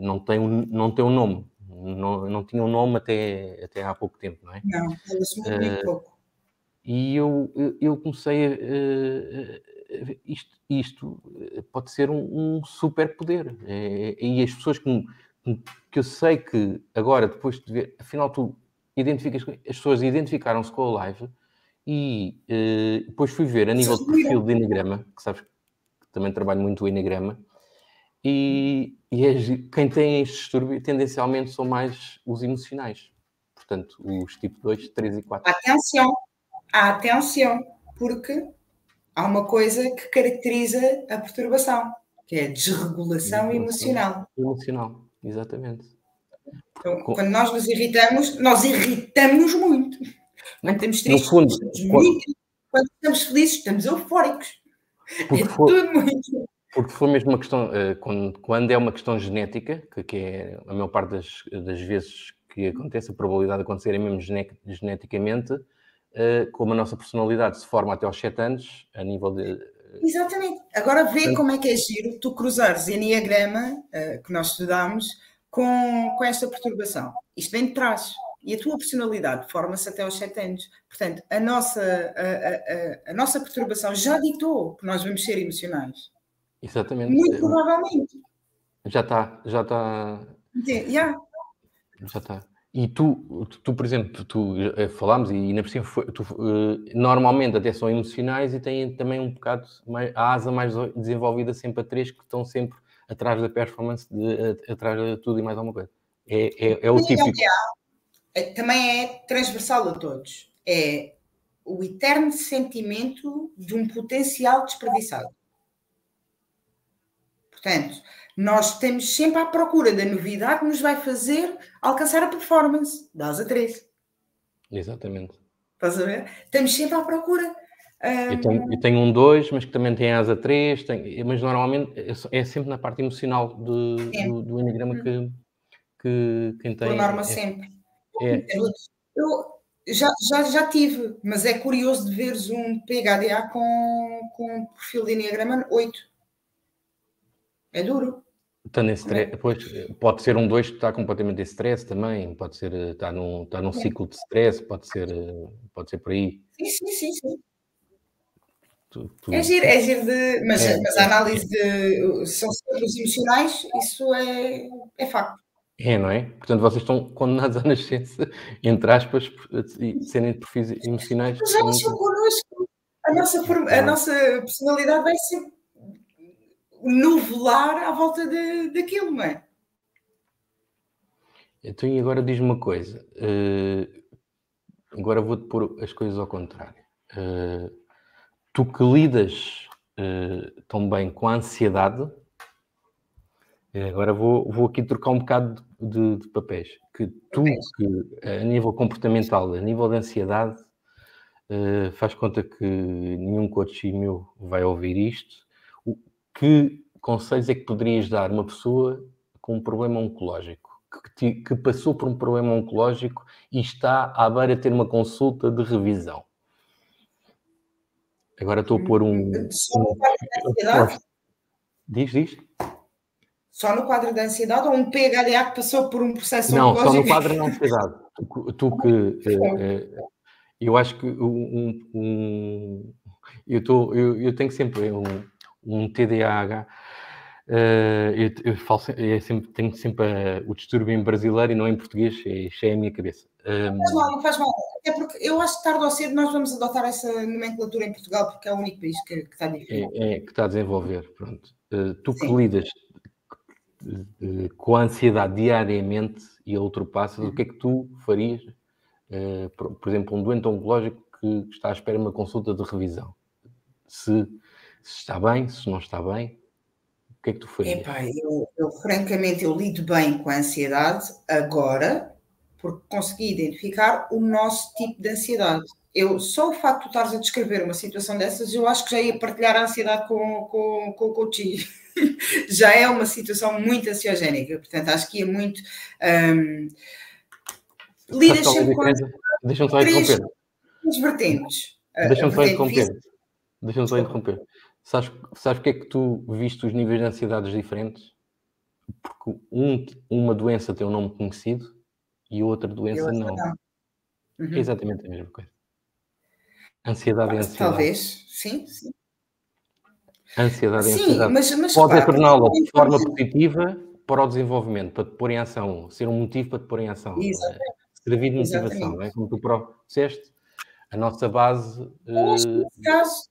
A: Não tem um nome. Não tinha um nome até há pouco tempo, não é?
B: Não, fala-se muito pouco.
A: E eu comecei isto pode ser um superpoder. E as pessoas que eu sei que agora, depois de ver, afinal as pessoas identificaram-se com a live e depois fui ver a nível de perfil de Eneagrama, que sabes que também trabalho muito o Eneagrama, e quem tem este distúrbio tendencialmente são mais os emocionais. Portanto, os tipo 2, 3 e 4.
B: Atenção, porque há uma coisa que caracteriza a perturbação, que é a desregulação emocional.
A: Emocional, exatamente.
B: Então, quando nós nos irritamos muito. Quando estamos tristes, estamos muito. Quando estamos felizes, estamos eufóricos. Tudo muito.
A: Porque foi mesmo uma questão, quando é uma questão genética, que é a maior parte das vezes que acontece, a probabilidade de acontecer é mesmo geneticamente, como a nossa personalidade se forma até aos 7 anos, a nível de...
B: Exatamente. Agora vê como é que é giro tu cruzares Eneagrama, que nós estudámos, com esta perturbação. Isto vem de trás. E a tua personalidade forma-se até aos 7 anos. Portanto, a nossa perturbação já ditou que nós vamos ser emocionais.
A: Exatamente.
B: Muito provavelmente.
A: Já está. Já está. E tu, por exemplo, falámos e ainda por cima, normalmente até são emocionais e têm também um bocado a asa mais desenvolvida sempre a 3, que estão sempre atrás da performance, atrás de tudo e mais alguma coisa. É o típico.
B: Também é transversal a todos. É o eterno sentimento de um potencial desperdiçado. Portanto, nós estamos sempre à procura da novidade que nos vai fazer alcançar a performance da asa 3.
A: Exatamente.
B: Estás a ver? Estamos sempre à procura.
A: Eu tenho um 2, mas que também tem asa 3, mas normalmente é sempre na parte emocional do Eneagrama que quem tem...
B: Por norma, sempre. Eu já tive, mas é curioso de veres um PHDA com perfil de Eneagrama 8. É duro.
A: Está em stress, pois, pode ser um 2 que está completamente em stress também, pode ser, está num ciclo de stress, pode ser por aí.
B: Sim. É giro mas a análise de são ciclos emocionais, isso é facto.
A: Não é? Portanto, vocês estão condenados à nascença, entre aspas, de serem perfis emocionais.
B: Mas já nasceu connosco. A a nossa personalidade vai ser nuvelar à volta daquilo, não é?
A: Então, e agora diz-me uma coisa. Agora vou-te pôr as coisas ao contrário. Tu que lidas tão bem com a ansiedade, agora vou aqui trocar um bocado de papéis. Que tu, que a nível comportamental, a nível de ansiedade, faz conta que nenhum coach meu vai ouvir isto. Que conselhos é que poderias dar a uma pessoa com um problema oncológico? Que passou por um problema oncológico e está à beira de ter uma consulta de revisão. Agora estou a pôr
B: Só no quadro da ansiedade?
A: Diz.
B: Só no quadro da ansiedade ou um PHDA que passou por um processo
A: não,
B: oncológico?
A: Não, só no quadro da ansiedade. Tu que... eu acho que eu tenho sempre um TDAH. Tenho sempre o distúrbio em brasileiro e não em português, isso é a minha cabeça.
B: Não faz mal. Até porque eu acho que tarde ou cedo nós vamos adotar essa nomenclatura em Portugal, porque é o único país que está difícil.
A: Que está a desenvolver, pronto. Tu que lidas com a ansiedade diariamente e a ultrapassas, o que é que tu farias? Por exemplo, um doente oncológico que está à espera de uma consulta de revisão. Se está bem, se não está bem, o que é que tu farias?
B: Epá, francamente, eu lido bem com a ansiedade agora, porque consegui identificar o nosso tipo de ansiedade. Só o facto de tu estares a descrever uma situação dessas, eu acho que já ia partilhar a ansiedade com o coach. Já é uma situação muito ansiogénica, portanto, acho que ia muito... lidas sempre com
A: Deixa-me só interromper.
B: Três vertentes.
A: Deixa-me só interromper. Sabes porque é que tu viste os níveis de ansiedades diferentes? Porque uma doença tem um nome conhecido e outra doença não. É exatamente a mesma coisa. Ansiedade é ansiedade.
B: Talvez, sim.
A: Ansiedade é ansiedade. Mas pode torná-la de forma positiva para o desenvolvimento, para te pôr em ação, ser um motivo para te pôr em ação.
B: Exatamente.
A: Servir de motivação, não é? Como tu disseste, a nossa base...
B: Neste caso,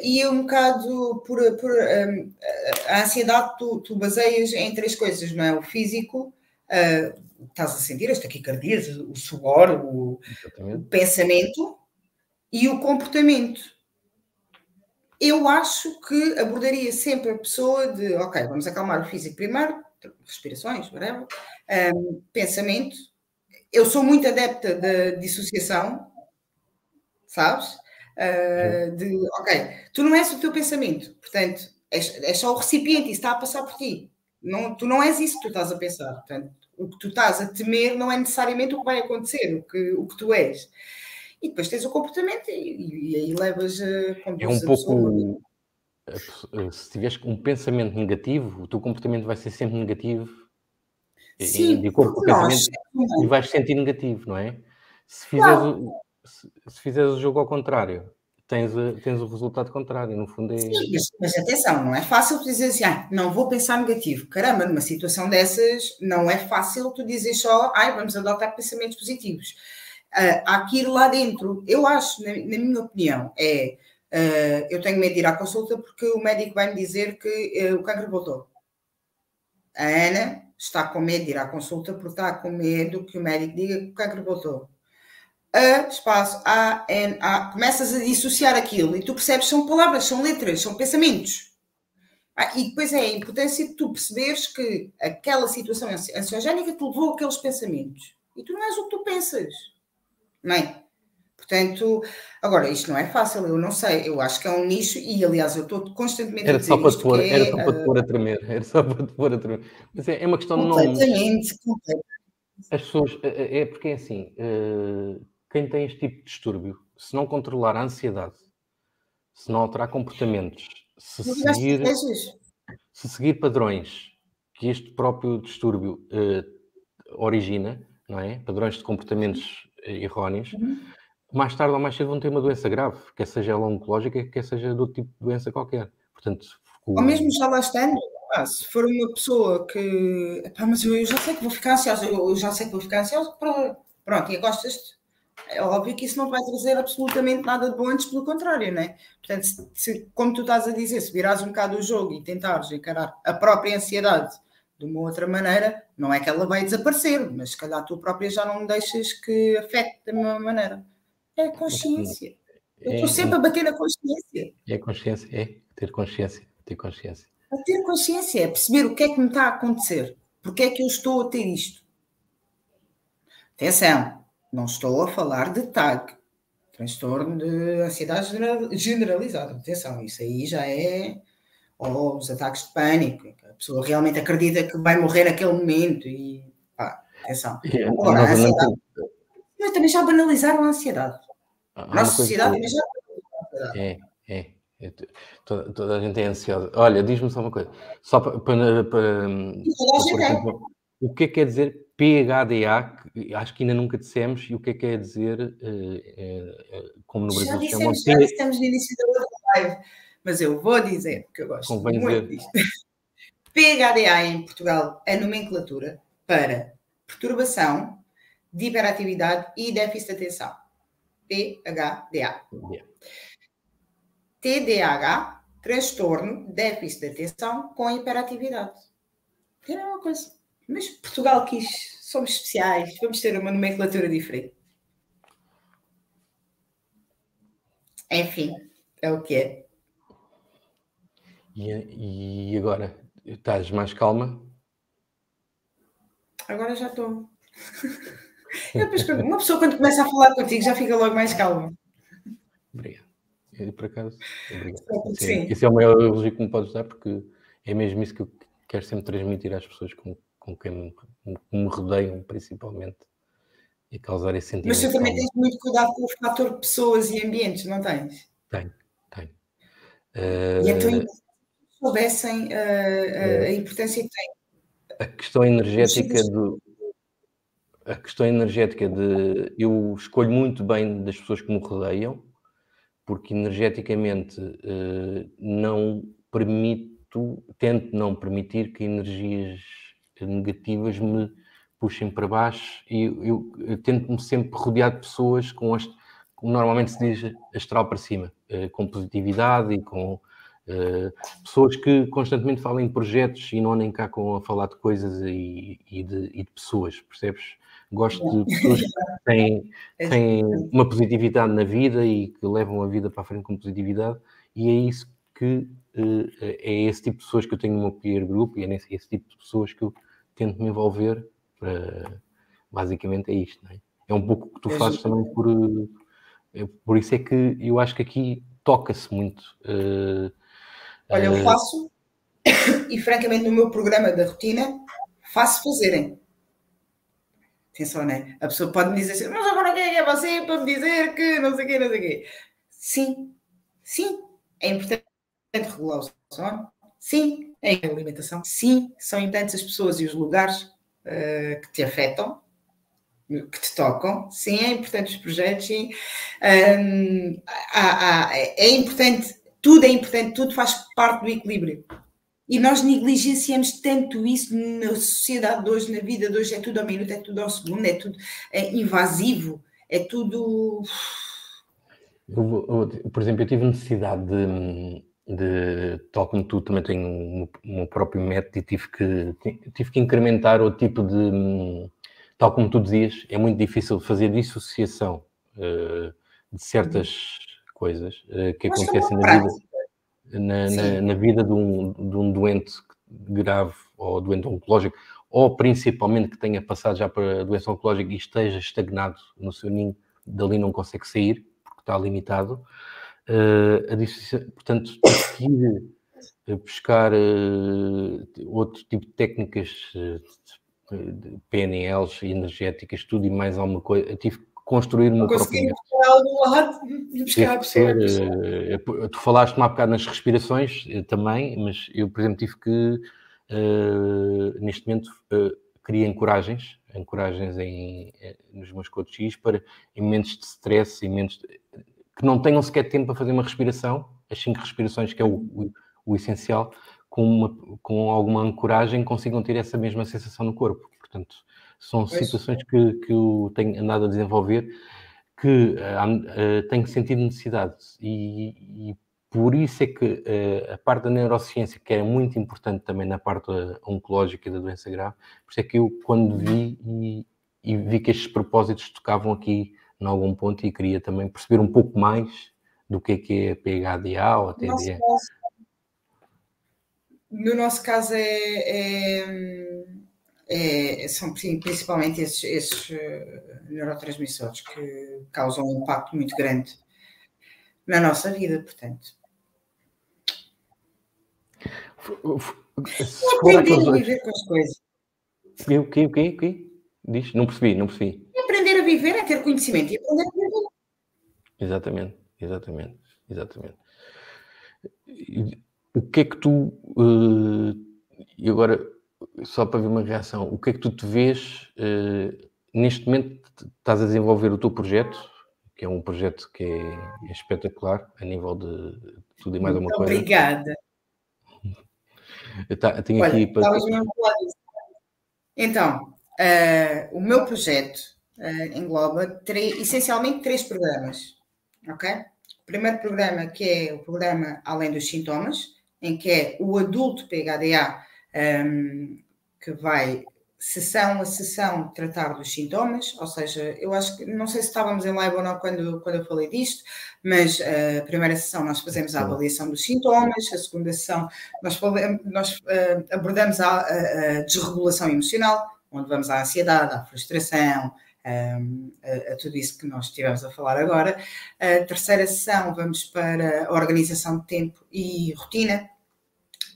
B: e um bocado por a ansiedade, tu baseias em três coisas, não é? O físico, estás a sentir as taquicardias, o suor, o pensamento e o comportamento. Eu acho que abordaria sempre a pessoa de, ok, vamos acalmar o físico primeiro, respirações, whatever, pensamento. Eu sou muito adepta da dissociação, sabes? Ok, tu não és o teu pensamento, portanto, és só o recipiente e está a passar por ti. Tu não és isso que tu estás a pensar. Portanto, o que tu estás a temer não é necessariamente o que vai acontecer, o que tu és. E depois tens o comportamento e aí levas
A: é um pouco... Se tiveres um pensamento negativo, o teu comportamento vai ser sempre negativo.
B: Sim,
A: de acordo com o pensamento, e vais sentir negativo, não é? Se fizeres o jogo ao contrário, tens o resultado contrário, no fundo é...
B: Sim, mas atenção, não é fácil tu dizer assim, não vou pensar negativo. Caramba, numa situação dessas, não é fácil tu dizer só, vamos adotar pensamentos positivos. Há que ir lá dentro. Eu acho, na minha opinião, eu tenho medo de ir à consulta porque o médico vai me dizer que o cancro voltou. A Ana está com medo de ir à consulta porque está com medo que o médico diga que o cancro voltou. Espaço, N, A, começas a dissociar aquilo e tu percebes, são palavras, são letras, são pensamentos. E depois é a importância de tu perceberes que aquela situação ansiogénica te levou àqueles pensamentos. E tu não és o que tu pensas. Não é? Portanto, agora, isto não é fácil, eu não sei, eu acho que é um nicho e, aliás, eu estou constantemente a dizer isto.
A: Era só para te pôr a tremer, Mas é uma questão de nome.
B: Completamente.
A: As pessoas, é porque é assim, quem tem este tipo de distúrbio, se não controlar a ansiedade, se não alterar comportamentos, se seguir padrões que este próprio distúrbio origina, não é? Padrões de comportamentos erróneos, mais tarde ou mais cedo vão ter uma doença grave, quer seja ela oncológica, quer seja de outro tipo de doença qualquer. Portanto,
B: ou mesmo já lá estando, se for uma pessoa que... mas eu já sei que vou ficar ansiosa, pronto, e gostas-te? É óbvio que isso não vai trazer absolutamente nada de bom, antes pelo contrário, não é? Portanto, como tu estás a dizer, se virares um bocado o jogo e tentares encarar a própria ansiedade de uma outra maneira, não é que ela vai desaparecer, mas se calhar tu própria já não deixas que afete da mesma maneira. É a consciência. Eu estou sempre a bater na consciência.
A: É consciência, é ter consciência, ter consciência.
B: A ter consciência é perceber o que é que me está a acontecer. Porque é que eu estou a ter isto? Atenção, não estou a falar de TAG, transtorno de ansiedade generalizada. Atenção, isso aí já é... Ou os ataques de pânico, a pessoa realmente acredita que vai morrer naquele momento e pá, atenção. Agora, a ansiedade, mas também já banalizaram a ansiedade. Nossa sociedade também já banalizaram a
A: ansiedade. Toda a gente é ansiosa. Olha, diz-me só uma coisa. Só para por exemplo, o que é que quer dizer PHDA? Acho que ainda nunca dissemos. E o que é que quer dizer, como no Brasil se chama?
B: Já dissemos no início da outra live, mas eu vou dizer, porque eu gosto muito disto. PHDA em Portugal é nomenclatura para perturbação de hiperatividade e déficit de atenção. PHDA. TDAH, transtorno, déficit de atenção com hiperatividade. É a mesma coisa. Mas Portugal quis, somos especiais, vamos ter uma nomenclatura diferente. Enfim, é o que é.
A: E agora? Estás mais calma?
B: Agora já estou. Uma pessoa quando começa a falar contigo já fica logo mais calma.
A: Obrigado. Eu, por acaso, obrigado.
B: Sim.
A: Esse é o maior elogio que me podes dar, porque é mesmo isso que eu quero sempre transmitir às pessoas com quem me rodeiam, principalmente, e causar esse sentimento.
B: Mas tu também tens muito cuidado com o fator pessoas e ambientes, não tens?
A: Tenho.
B: E então, se soubessem a importância que tem.
A: A questão energética de eu escolho muito bem das pessoas que me rodeiam, porque energeticamente tento não permitir que energias negativas me puxem para baixo, e eu tento-me sempre rodear de pessoas como normalmente se diz, astral para cima, com positividade e com pessoas que constantemente falam em projetos e não andem cá a falar de coisas e de pessoas, percebes? Gosto de pessoas que têm uma positividade na vida e que levam a vida para a frente com positividade, e é isso que é esse tipo de pessoas que eu tenho no meu peer group, e é esse tipo de pessoas que eu tento me envolver. Basicamente é isto, não é? É um pouco o que tu fazes também por isso é que eu acho que aqui toca-se muito.
B: Olha, eu faço, e francamente no meu programa da rotina, faço fazerem. Atenção, né? A pessoa pode me dizer assim, mas agora quem é você para me dizer que não sei o quê. Sim, é importante regular o sono. Sim, é a alimentação. Sim, são importantes as pessoas e os lugares que te afetam, que te tocam. Sim, é importante os projetos. Sim. É importante, tudo faz parte do equilíbrio. E nós negligenciamos tanto isso na sociedade de hoje, na vida de hoje. É tudo ao minuto, é tudo ao segundo, é tudo invasivo, é tudo...
A: Por exemplo, eu tive necessidade tal como tu, também tenho o meu próprio método e tive que incrementar o tipo de... Tal como tu dizias, é muito difícil fazer dissociação de certas coisas que acontecem na vida de um doente grave ou doente oncológico, ou principalmente que tenha passado já para a doença oncológica e esteja estagnado no seu ninho, dali não consegue sair, porque está limitado. Portanto, tive que ir buscar outro tipo de técnicas de PNLs energéticas, tudo e mais alguma coisa. Eu tive que construir o meu próprio método. Tu falaste-me há bocado nas respirações também, mas eu, por exemplo, tive que neste momento criei encoragens nos meus coaches para em momentos de stress, que não tenham sequer tempo para fazer uma respiração, as 5 respirações que é o essencial, com alguma ancoragem consigam ter essa mesma sensação no corpo. Portanto, são situações que eu tenho andado a desenvolver, que tenho sentido necessidade e por isso é que a parte da neurociência, que era muito importante também na parte oncológica e da doença grave, por isso é que eu, quando vi e vi que estes propósitos tocavam aqui em algum ponto e queria também perceber um pouco mais do que é PHDA ou TDA.
B: No nosso caso são principalmente esses neurotransmissores que causam um impacto muito grande na nossa vida, portanto. Aprender a viver com as coisas.
A: O quê? Diz? Não percebi.
B: Aprender a viver é ter conhecimento e aprender a viver.
A: Exatamente. O que é que tu... e agora, só para ver uma reação, o que é que tu te vês... neste momento estás a desenvolver o teu projeto, que é um projeto que é espetacular, a nível de tudo e mais alguma coisa.
B: Obrigada.
A: Eu tenho aqui...
B: Estavas mesmo a falar disso. Então, o meu projeto engloba essencialmente 3 programas, ok? O primeiro programa, que é o programa Além dos Sintomas, em que é o adulto PHDA, que vai sessão a sessão tratar dos sintomas, ou seja, eu acho que, não sei se estávamos em live ou não quando eu falei disto, mas a primeira sessão nós fazemos a avaliação dos sintomas, a segunda sessão nós abordamos a desregulação emocional, onde vamos à ansiedade, à frustração, a tudo isso que nós estivemos a falar agora. A terceira sessão vamos para a organização de tempo e rotina,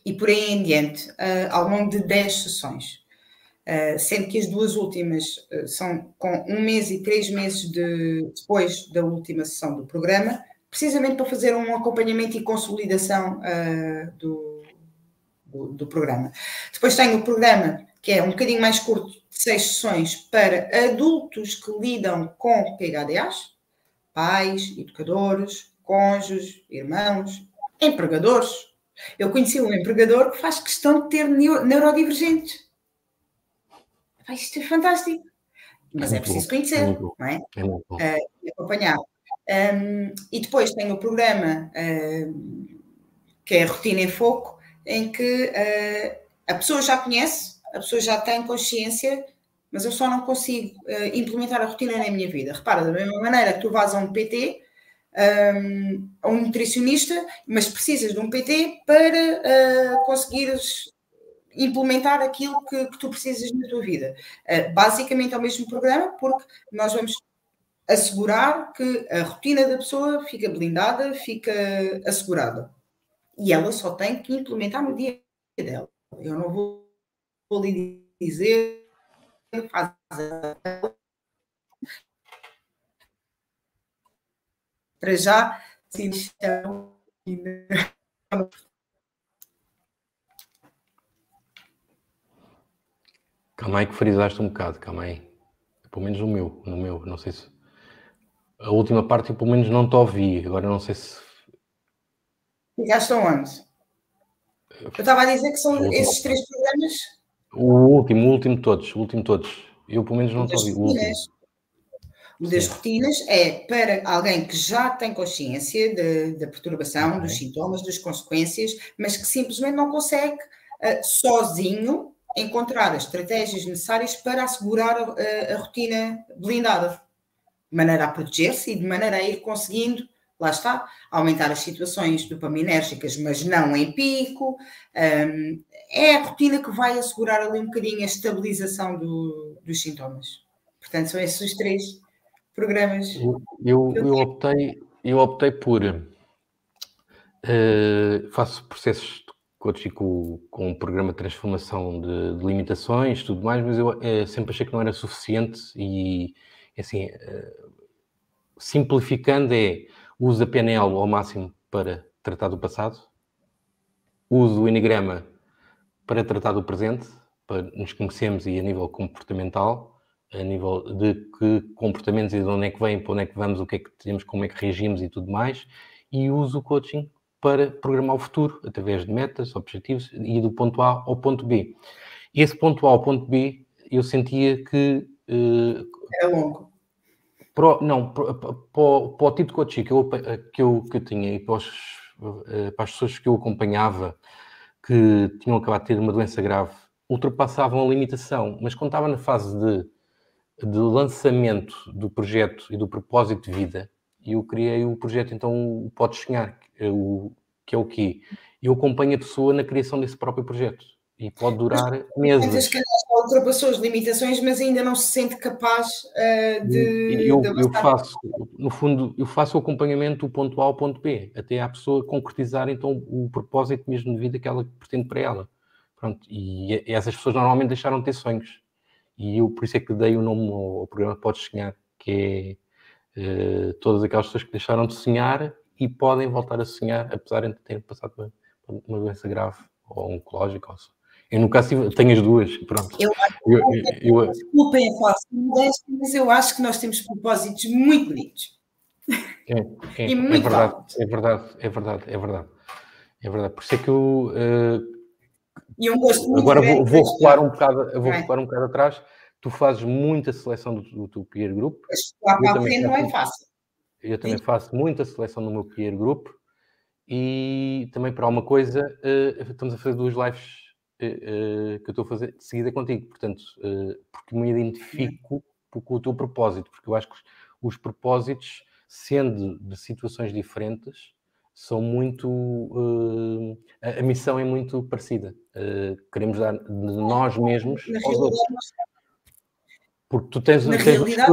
B: e por aí em diante, ao longo de 10 sessões. Sendo que as 2 últimas são com 1 mês e 3 meses depois da última sessão do programa, precisamente para fazer um acompanhamento e consolidação do programa. Depois tenho o programa, que é um bocadinho mais curto, de 6 sessões, para adultos que lidam com PHDAs, pais, educadores, cônjuges, irmãos, empregadores. Eu conheci um empregador que faz questão de ter neurodivergentes. Isto é fantástico. Mas é preciso conhecer, não é? E acompanhar. E depois tem o programa que é a Rotina em Foco, em que a pessoa já conhece, a pessoa já tem consciência, mas eu só não consigo implementar a rotina na minha vida. Repara, da mesma maneira que tu vais a um PT, a um nutricionista, mas precisas de um PT para conseguires implementar aquilo que tu precisas na tua vida. Basicamente é o mesmo programa, porque nós vamos assegurar que a rotina da pessoa fica blindada, fica assegurada. E ela só tem que implementar no dia dela. Eu não vou lhe dizer faz para já sim.
A: Calma aí que frisaste um bocado, calma aí. Pelo menos no meu, não sei se... A última parte eu pelo menos não te ouvi, agora não sei se...
B: Já estão onde? Eu estava a dizer que são esses 3 programas...
A: O último todos. Eu pelo menos não te ouvi.
B: O das rotinas é para alguém que já tem consciência da perturbação, dos sintomas, das consequências, mas que simplesmente não consegue sozinho encontrar as estratégias necessárias para assegurar a rotina blindada, de maneira a proteger-se e de maneira a ir conseguindo, lá está, aumentar as situações dopaminérgicas, mas não em pico. É a rotina que vai assegurar ali um bocadinho a estabilização dos sintomas. Portanto, são esses os 3 programas.
A: Eu optei por... faço processos de coaching com um programa de transformação de limitações, tudo mais, mas eu sempre achei que não era suficiente e, assim, simplificando uso a PNL ao máximo para tratar do passado, uso o Enneagrama para tratar do presente, para nos conhecermos e a nível comportamental, a nível de que comportamentos e de onde é que vêm, para onde é que vamos, o que é que temos, como é que reagimos e tudo mais, e uso o coaching para programar o futuro, através de metas, objetivos, e do ponto A ao ponto B. E esse ponto A ao ponto B, eu sentia que...
B: era longo.
A: Para o tipo de coaching que eu tinha e para as pessoas que eu acompanhava que tinham acabado de ter uma doença grave, ultrapassavam a limitação. Mas quando estava na fase de lançamento do projeto e do propósito de vida, eu criei o projeto, então, o Podes Sonhar, que é o quê? Eu acompanho a pessoa na criação desse próprio projeto. E pode durar meses.
B: Que ultrapassou as limitações, mas ainda não se sente capaz
A: eu faço, no fundo, eu faço o acompanhamento do ponto A ao ponto B, até a pessoa concretizar, então, o propósito mesmo de vida que ela pretende para ela. Pronto, e essas pessoas normalmente deixaram de ter sonhos. E eu, por isso é que dei o nome ao programa Podes Sonhar, que é todas aquelas pessoas que deixaram de sonhar e podem voltar a sonhar, apesar de terem passado uma doença grave, ou oncológica, ou eu no caso tenho as duas, pronto.
B: Desculpem a falsa modéstia, mas eu acho que nós temos propósitos muito bonitos.
A: É verdade. Por isso é que eu...
B: e um gosto muito
A: agora vou recuar um bocado atrás. Tu fazes muita seleção do teu peer group.
B: Não é fácil.
A: Eu também faço muita seleção do meu peer group. E também para alguma coisa, estamos a fazer 2 lives que eu estou a fazer de seguida contigo. Portanto, porque me identifico com o teu propósito. Porque eu acho que os propósitos, sendo de situações diferentes, são muito... a missão é muito parecida. Queremos dar de nós mesmos aos outros. Porque tu tens...
B: Na realidade,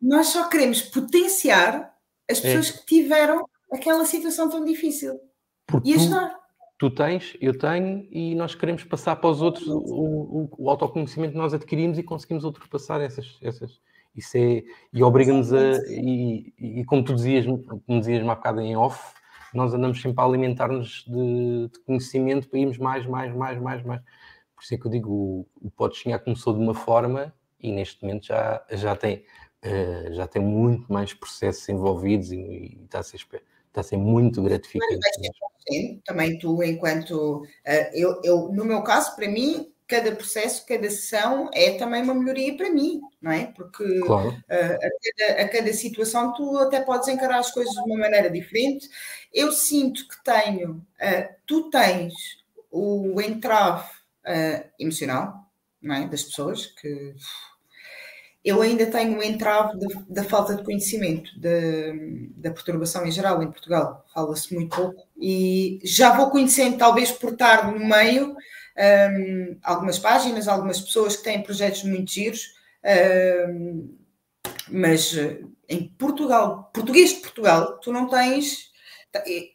B: nós só queremos potenciar as pessoas que tiveram aquela situação tão difícil.
A: Porque
B: e ajudar.
A: Tu tens, eu tenho, e nós queremos passar para os outros o autoconhecimento que nós adquirimos e conseguimos ultrapassar essas isso é, e obriga-nos e como tu dizias-me há bocado em off, nós andamos sempre a alimentar-nos de conhecimento para irmos mais. Por isso é que eu digo, o Podes Sonhar começou de uma forma e neste momento já tem muito mais processos envolvidos e está a ser muito gratificante.
B: Também tu, enquanto... eu, no meu caso, para mim, cada processo, cada sessão é também uma melhoria para mim, não é? Porque
A: claro.
B: A cada situação tu até podes encarar as coisas de uma maneira diferente. Eu sinto que tu tens o entrave emocional, não é? Das pessoas que... Eu ainda tenho um entrave da falta de conhecimento, da perturbação em geral em Portugal. Fala-se muito pouco e já vou conhecendo, talvez por estar no meio, algumas páginas, algumas pessoas que têm projetos muito giros, mas em Portugal, português de Portugal, tu não tens,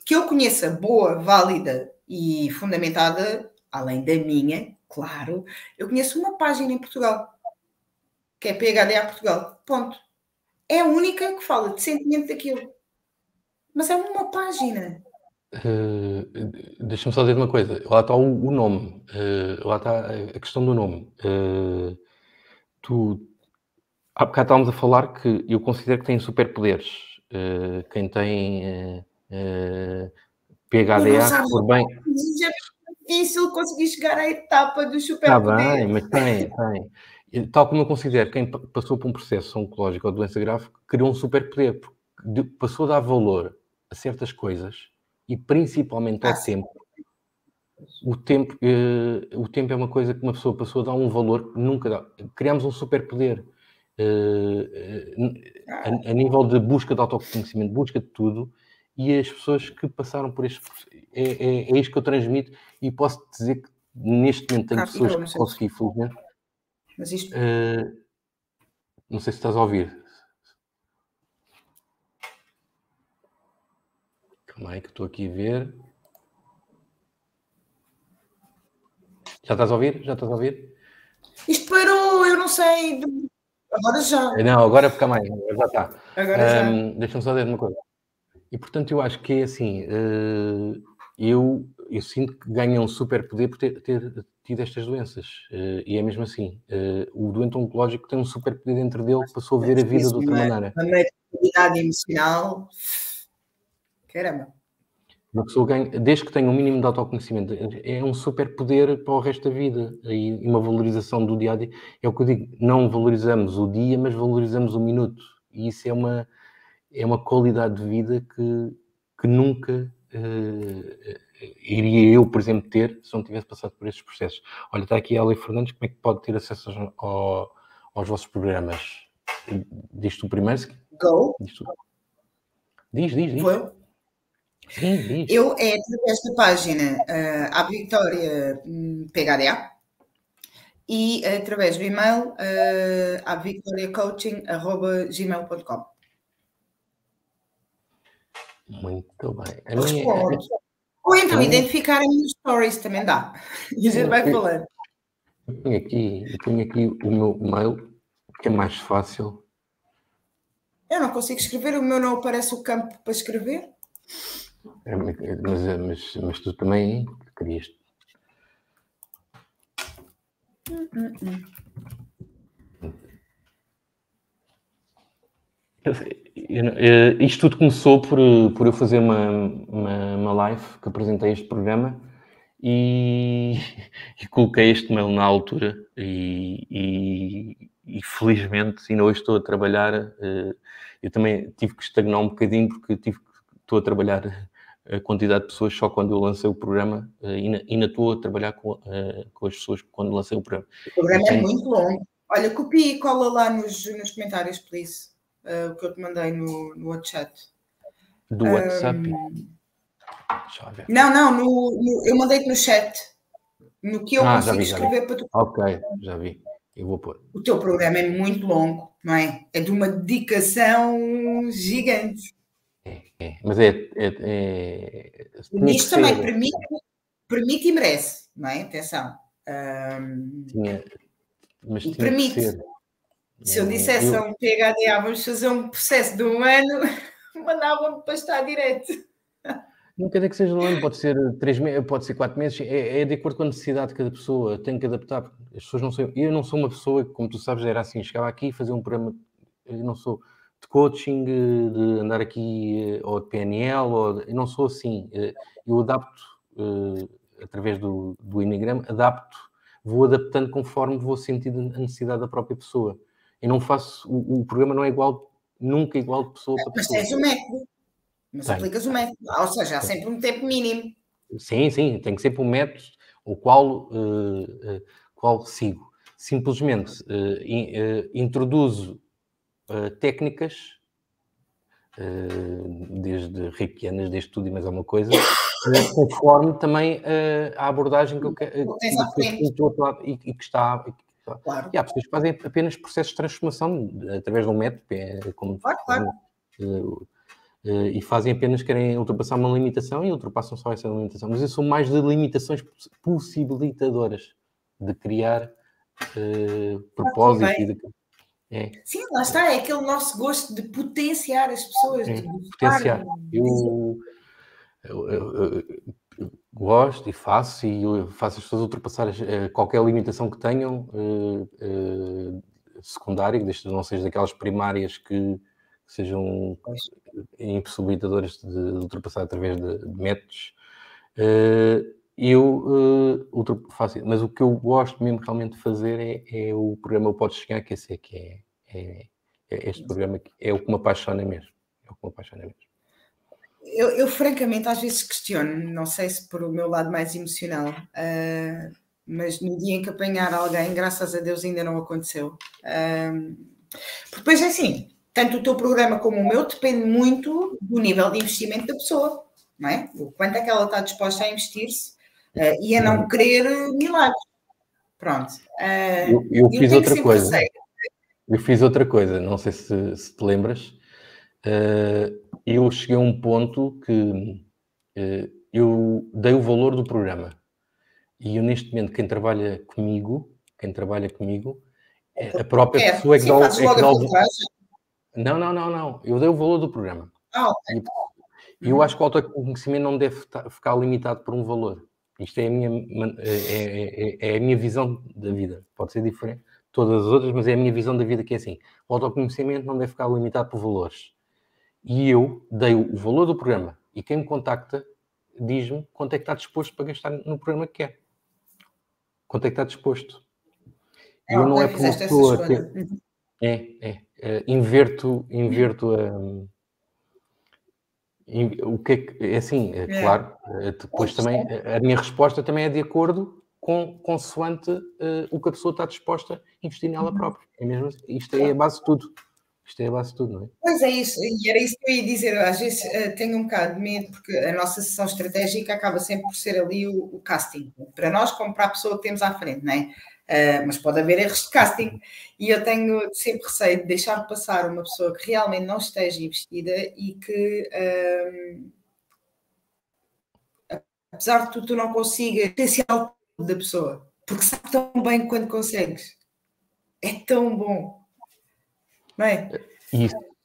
B: que eu conheça, boa, válida e fundamentada, além da minha, claro, eu conheço uma página em Portugal, que é PHDA Portugal, ponto. É a única que fala decentemente daquilo. Mas é uma página.
A: Deixa-me só dizer uma coisa. Lá está o nome. Lá está a questão do nome. Há bocado estávamos a falar que eu considero que tem superpoderes. Quem tem PHDA, por bem...
B: É difícil conseguir chegar à etapa dos superpoderes.
A: Está bem, mas tem. Tal como eu considero, quem passou por um processo oncológico ou doença grave criou um superpoder, porque passou a dar valor a certas coisas e principalmente ao tempo. O tempo é uma coisa que uma pessoa passou a dar um valor que nunca dá. Criámos um superpoder a nível de busca de autoconhecimento, busca de tudo, e as pessoas que passaram por este é isto que eu transmito e posso dizer que neste momento tenho pessoas que consegui, felizmente.
B: Mas isto...
A: não sei se estás a ouvir. Calma aí que estou aqui a ver. Já estás a ouvir?
B: Isto parou, eu não sei. Agora já.
A: Não, agora fica mais. Já está.
B: Agora já.
A: Deixa-me só dizer uma coisa. E portanto eu acho que é assim, eu sinto que ganham um superpoder por ter tido estas doenças. E é mesmo assim. O doente oncológico tem um superpoder dentro dele que passou a ver a vida de outra maneira.
B: Uma maturidade emocional. Caramba.
A: Uma pessoa ganha, desde que tenha um mínimo de autoconhecimento, é um superpoder para o resto da vida e uma valorização do dia a dia. É o que eu digo, não valorizamos o dia, mas valorizamos o minuto. E isso é uma qualidade de vida que nunca iria eu, por exemplo, ter se não tivesse passado por esses processos. Olha, está aqui a Elia Fernandes, como é que pode ter acesso aos vossos programas? Diz tu primeiro?
B: Go.
A: Diz.
B: Vou.
A: Sim, diz.
B: Eu é através da página a Victoria PHDA e através do e-mail a victoriacoaching@gmail.com.
A: Muito bem.
B: Ou então identificarem nos stories também dá. E a gente vai falando.
A: Eu tenho aqui o meu mail, que é mais fácil.
B: Eu não consigo escrever, o meu não aparece o campo para escrever.
A: Mas tu também querias. Isto tudo começou por eu fazer uma live que apresentei este programa e coloquei este mail na altura e felizmente ainda hoje estou a trabalhar. Eu também tive que estagnar um bocadinho porque estou a trabalhar a quantidade de pessoas só quando eu lancei o programa e ainda estou a trabalhar com as pessoas quando lancei o programa.
B: O programa é muito longo. Olha, copia e cola lá nos comentários, please. O que eu te mandei no WhatsApp.
A: Do WhatsApp? Deixa eu ver.
B: Não, eu mandei-te no chat. No que eu consigo escrever para tu.
A: Ok, já vi. Eu vou pôr.
B: O teu programa é muito longo, não é? É de uma dedicação gigante.
A: Mas
B: isto também permite e merece, não é? Atenção.
A: Mas
B: e permite. Se eu dissesse a um PHDA, vamos fazer um processo de 1 ano, mandava-me para estar direto.
A: Não quer dizer que seja um ano, pode ser 3 meses, pode ser 4 meses, é de acordo com a necessidade de cada pessoa, tem que adaptar. As pessoas não são. Eu não sou uma pessoa que, como tu sabes, era assim, chegava aqui e fazia um programa. Eu não sou de coaching, de andar aqui, ou de PNL, eu não sou assim. Eu adapto, através do Enneagrama, vou adaptando conforme vou sentindo a necessidade da própria pessoa. Eu não faço. O programa não é igual, nunca igual de pessoa para pessoa.
B: Mas tens o método. Mas aplicas o método. Ou seja, há sempre um tempo mínimo.
A: Sim, tem que sempre um método o qual sigo. Simplesmente introduzo técnicas, desde reikianas, desde tudo e mais alguma coisa, conforme também a abordagem que eu quero e que está.
B: Claro.
A: E há pessoas que fazem apenas processos de transformação através de um método,
B: claro.
A: E fazem apenas, querem ultrapassar uma limitação e ultrapassam só essa limitação. Mas eu sou mais de limitações possibilitadoras, de criar propósito.
B: Sim, lá está, é aquele nosso gosto de potenciar as pessoas.
A: Potenciar. Eu gosto e faço as pessoas ultrapassar qualquer limitação que tenham, secundária, desde não seja daquelas primárias que sejam impossibilitadoras de ultrapassar através de métodos. Eu faço, mas o que eu gosto mesmo realmente de fazer é o programa Podes Chegar, que esse é este programa que é o que me apaixona mesmo.
B: Eu francamente às vezes questiono, não sei se por o meu lado mais emocional, mas no dia em que apanhar alguém, graças a Deus ainda não aconteceu. Porque depois é assim, tanto o teu programa como o meu depende muito do nível de investimento da pessoa, não é? O quanto é que ela está disposta a investir-se e a não querer milagres. Pronto.
A: Eu fiz outra coisa. Eu fiz outra coisa, não sei se te lembras. Eu cheguei a um ponto que eu dei o valor do programa. E eu, neste momento, quem trabalha comigo, a própria pessoa é que dá o... Não. Eu dei o valor do programa.
B: Okay.
A: E eu acho que o autoconhecimento não deve ficar limitado por um valor. Isto é a minha visão da vida. Pode ser diferente de todas as outras, mas é a minha visão da vida que é assim. O autoconhecimento não deve ficar limitado por valores. E eu dei o valor do programa. E quem me contacta diz-me quanto é que está disposto para gastar no programa que quer. Quanto é que está disposto. E eu não é por uma pessoa inverto o que é que... É assim, claro, depois também a minha resposta também é de acordo consoante o que a pessoa está disposta a investir nela própria. É mesmo assim. Isto é a base de tudo. Isto é a base de tudo, não é?
B: Pois é isso, e era isso que eu ia dizer. Às vezes tenho um bocado de medo, porque a nossa sessão estratégica acaba sempre por ser ali o casting. Para nós, como para a pessoa que temos à frente, não é? Mas pode haver erros de casting. E eu tenho sempre receio de deixar passar uma pessoa que realmente não esteja investida e que, apesar de tu não consigas o potencial da pessoa, porque sabe tão bem quando consegues. É tão bom. Não é?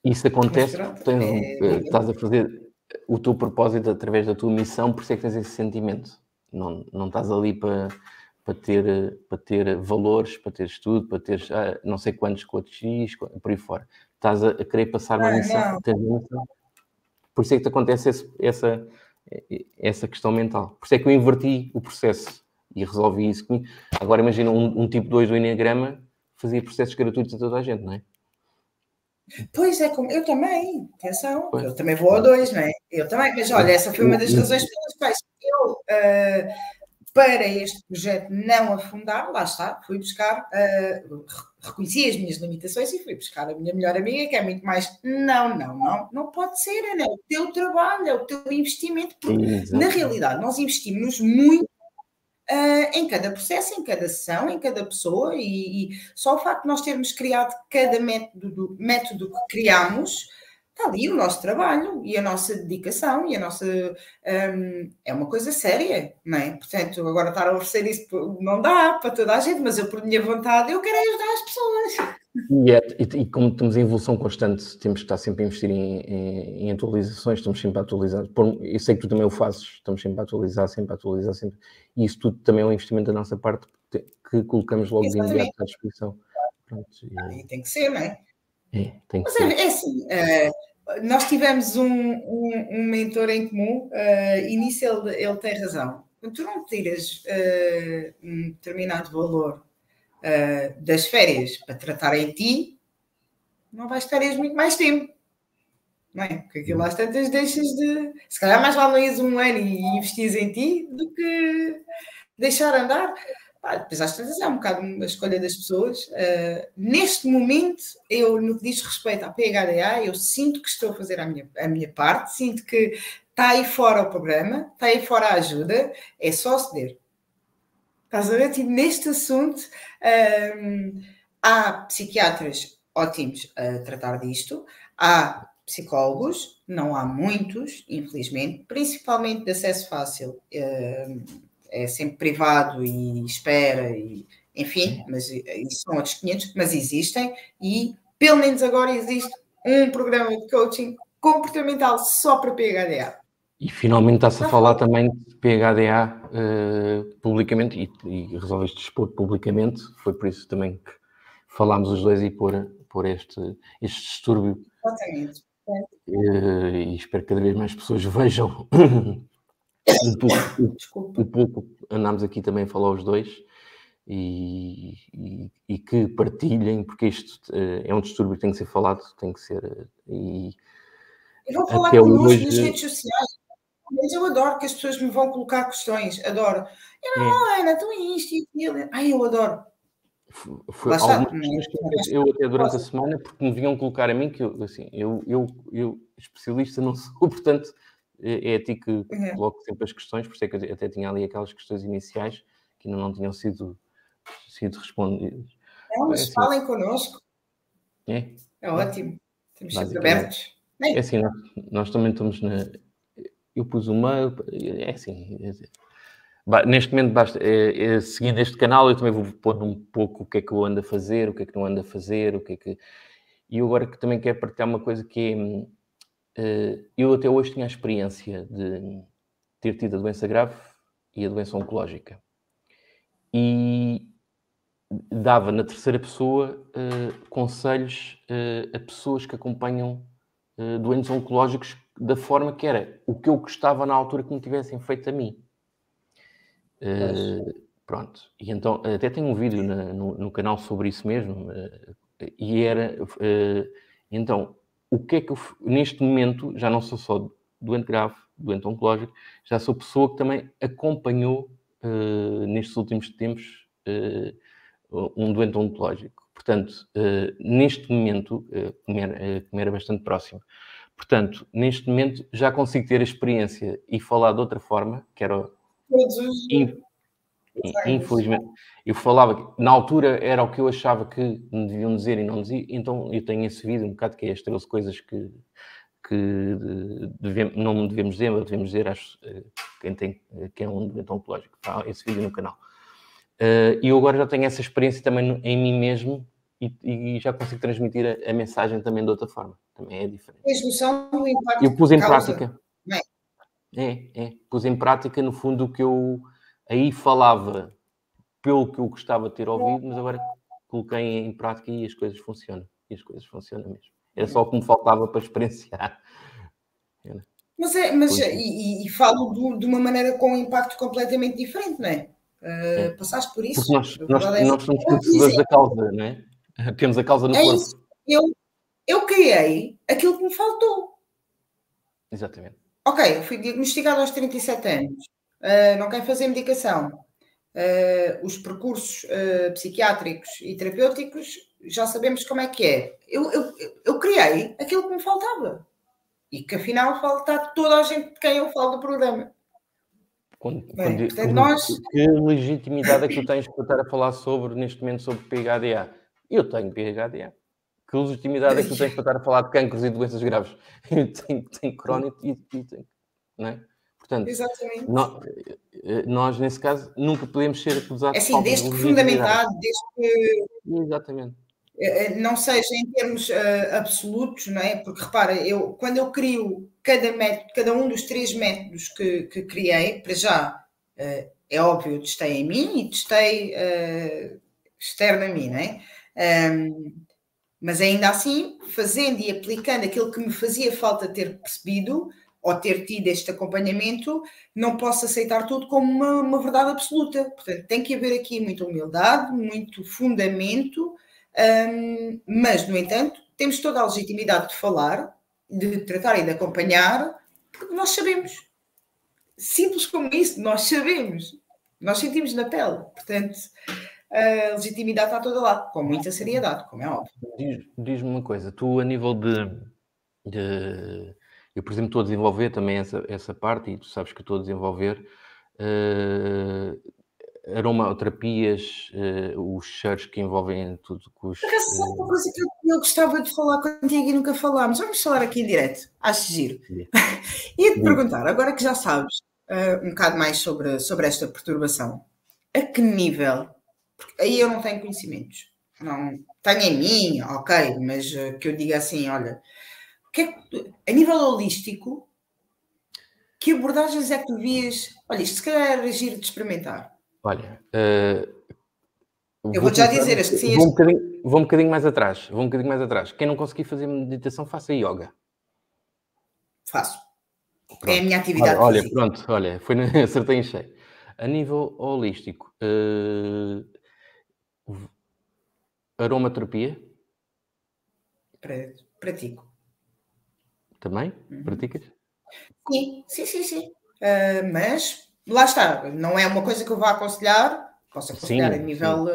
A: Isso acontece porque estás a fazer o teu propósito através da tua missão, por isso é que tens esse sentimento. Não estás ali para ter valores, para ter estudo, para ter não sei quantos X, por aí fora. Estás a querer passar uma missão, tens uma missão. Por isso é que te acontece essa questão mental. Por isso é que eu inverti o processo e resolvi isso comigo. Agora imagina um tipo 2 do Enneagrama fazia processos gratuitos a toda a gente, não é?
B: Pois é, como eu também, atenção, eu também vou ao 2, não é? Eu também, mas olha, essa foi uma das razões pelas quais eu, para este projeto não afundar, lá está, fui buscar, reconheci as minhas limitações e fui buscar a minha melhor amiga, que é muito mais, não pode ser, Ana, é o teu trabalho, é o teu investimento, porque na realidade nós investimos muito em cada processo, em cada sessão, em cada pessoa, e só o facto de nós termos criado cada método que criamos, está ali o nosso trabalho e a nossa dedicação e a nossa... é uma coisa séria, não é? Portanto, agora estar a oferecer isso não dá para toda a gente, mas eu, por minha vontade, eu quero ajudar as pessoas.
A: E como estamos em evolução constante, temos que estar sempre a investir em atualizações, estamos sempre a atualizar. Eu sei que tu também o fazes, estamos sempre a atualizar, sempre. E isso tudo também é um investimento da nossa parte que colocamos logo de imediato à disposição. Pronto,
B: e tem que ser, não é?
A: Tem que
B: mas
A: ser.
B: É assim, nós tivemos um mentor em comum e nisso ele tem razão. Quando tu não tiras um determinado valor das férias para tratar em ti, não vais estar muito mais tempo. Não é? Porque aquilo às tantas deixas de... Se calhar mais vale ires um ano e investir em ti do que deixar andar. Depois às tantas é um bocado uma escolha das pessoas. Neste momento, eu, no que diz respeito à PHDA, eu sinto que estou a fazer a minha parte, sinto que está aí fora o programa, está aí fora a ajuda, é só ceder. Estás a ver? Tipo, neste assunto, há psiquiatras ótimos a tratar disto, há psicólogos, não há muitos, infelizmente, principalmente de acesso fácil, é sempre privado e espera, e, enfim, mas isso são outros 500, mas existem, e pelo menos agora existe um programa de coaching comportamental só para PHDA.
A: E finalmente está-se a falar também de PHDA publicamente e resolveste expor publicamente. Foi por isso também que falámos os dois e por este distúrbio.
B: Exatamente.
A: E espero que cada vez mais pessoas vejam um pouco andámos aqui também a falar os dois e que partilhem, porque isto é um distúrbio que tem que ser falado, tem que ser...
B: E vão falar connosco nas redes sociais. Mas eu adoro que as pessoas me vão colocar questões, adoro. Ana, tu isto e aquilo. Ai, eu adoro.
A: Foi algumas questões que eu até durante a semana, porque me vinham colocar a mim, que eu especialista não sou, portanto, é a ti que coloco sempre as questões, por isso é que eu até tinha ali aquelas questões iniciais que ainda não tinham sido respondidas.
B: Não, mas falem connosco.
A: É
B: ótimo. Estamos sempre abertos.
A: É assim, nós também estamos na... Eu pus o mail, é assim... Neste momento, seguindo este canal, eu também vou pôr um pouco o que é que eu ando a fazer, o que é que não ando a fazer, E eu agora que também quero partilhar uma coisa que é... eu até hoje tinha a experiência de ter tido a doença grave e a doença oncológica. E dava na terceira pessoa conselhos a pessoas que acompanham doentes oncológicos da forma que era o que eu gostava na altura que me tivessem feito a mim. Pronto. E então, até tenho um vídeo no canal sobre isso mesmo. E era... então, o que é que eu... Neste momento, já não sou só doente grave, doente oncológico, já sou pessoa que também acompanhou, nestes últimos tempos, um doente oncológico. Portanto, neste momento, como era bastante próximo, portanto, neste momento já consigo ter a experiência e falar de outra forma, que era... Infelizmente, eu falava que na altura era o que eu achava que me deviam dizer e não dizia, então eu tenho esse vídeo um bocado que é as 13 coisas que não devemos dizer, mas devemos dizer quem é um doente oncológico. Tá? Esse vídeo no canal. E eu agora já tenho essa experiência também em mim mesmo e já consigo transmitir a mensagem também de outra forma. Também é diferente.
B: Tens noção do impacto
A: eu pus em
B: causa?
A: prática. Pus em prática, no fundo, o que eu aí falava pelo que eu gostava de ter ouvido, mas agora coloquei em prática e as coisas funcionam. E as coisas funcionam mesmo. Era só o que me faltava para experienciar.
B: E falo de uma maneira com um impacto completamente diferente, não é? Passaste por isso.
A: Porque nós somos conhecedores da causa, não é? Temos a causa no corpo.
B: Isso. Eu criei aquilo que me faltou.
A: Exatamente.
B: Ok, eu fui diagnosticado aos 37 anos. Não quero fazer medicação. Os percursos psiquiátricos e terapêuticos, já sabemos como é que é. Eu criei aquilo que me faltava. E que afinal falta toda a gente de quem eu falo do programa.
A: Que legitimidade é que tu tens para estar a falar neste momento sobre PHDA? Eu tenho PHDA. Que legitimidade é que tu tens para estar a falar de cancros e doenças graves? Eu tenho crónico e tenho... Não é? Portanto,
B: exatamente.
A: Nós, nesse caso, nunca podemos ser acusados
B: de falta de legitimidade. Desde que...
A: Exatamente.
B: Não seja em termos absolutos, não é? Porque, repara, quando eu crio cada um dos 3 métodos que criei, para já, é óbvio, testei em mim e testei externo a mim, não é? Mas ainda assim, fazendo e aplicando aquilo que me fazia falta ter percebido ou ter tido este acompanhamento, não posso aceitar tudo como uma verdade absoluta. Portanto, tem que haver aqui muita humildade, muito fundamento, mas, no entanto, temos toda a legitimidade de falar, de tratar e de acompanhar, porque nós sabemos. Simples como isso, nós sabemos. Nós sentimos na pele. Portanto, a legitimidade está a todo lado, com muita seriedade, como é óbvio.
A: Diz-me uma coisa, tu a nível eu, por exemplo, estou a desenvolver também essa parte, e tu sabes que estou a desenvolver aromaterapias, os cheiros que envolvem tudo.
B: Uma coisa que eu gostava de falar contigo e nunca falámos. Vamos falar aqui em direto. Acho giro. Ia-te perguntar, agora que já sabes um bocado mais sobre esta perturbação, a que nível? Porque aí eu não tenho conhecimentos. Não tenho em mim, ok, mas que eu diga assim, olha, a nível holístico, que abordagens é que tu vias? Olha, isto se calhar era giro de experimentar.
A: Olha,
B: eu vou já dizer as que sim.
A: Vou um bocadinho mais atrás. Quem não conseguir fazer meditação, faça yoga.
B: Faço.
A: Pronto.
B: É a minha atividade física.
A: Pronto, acertei em cheio. A nível holístico, aromaterapia?
B: Pratico.
A: Também? Praticas?
B: Sim. Mas, lá está, não é uma coisa que eu vá aconselhar, posso aconselhar a nível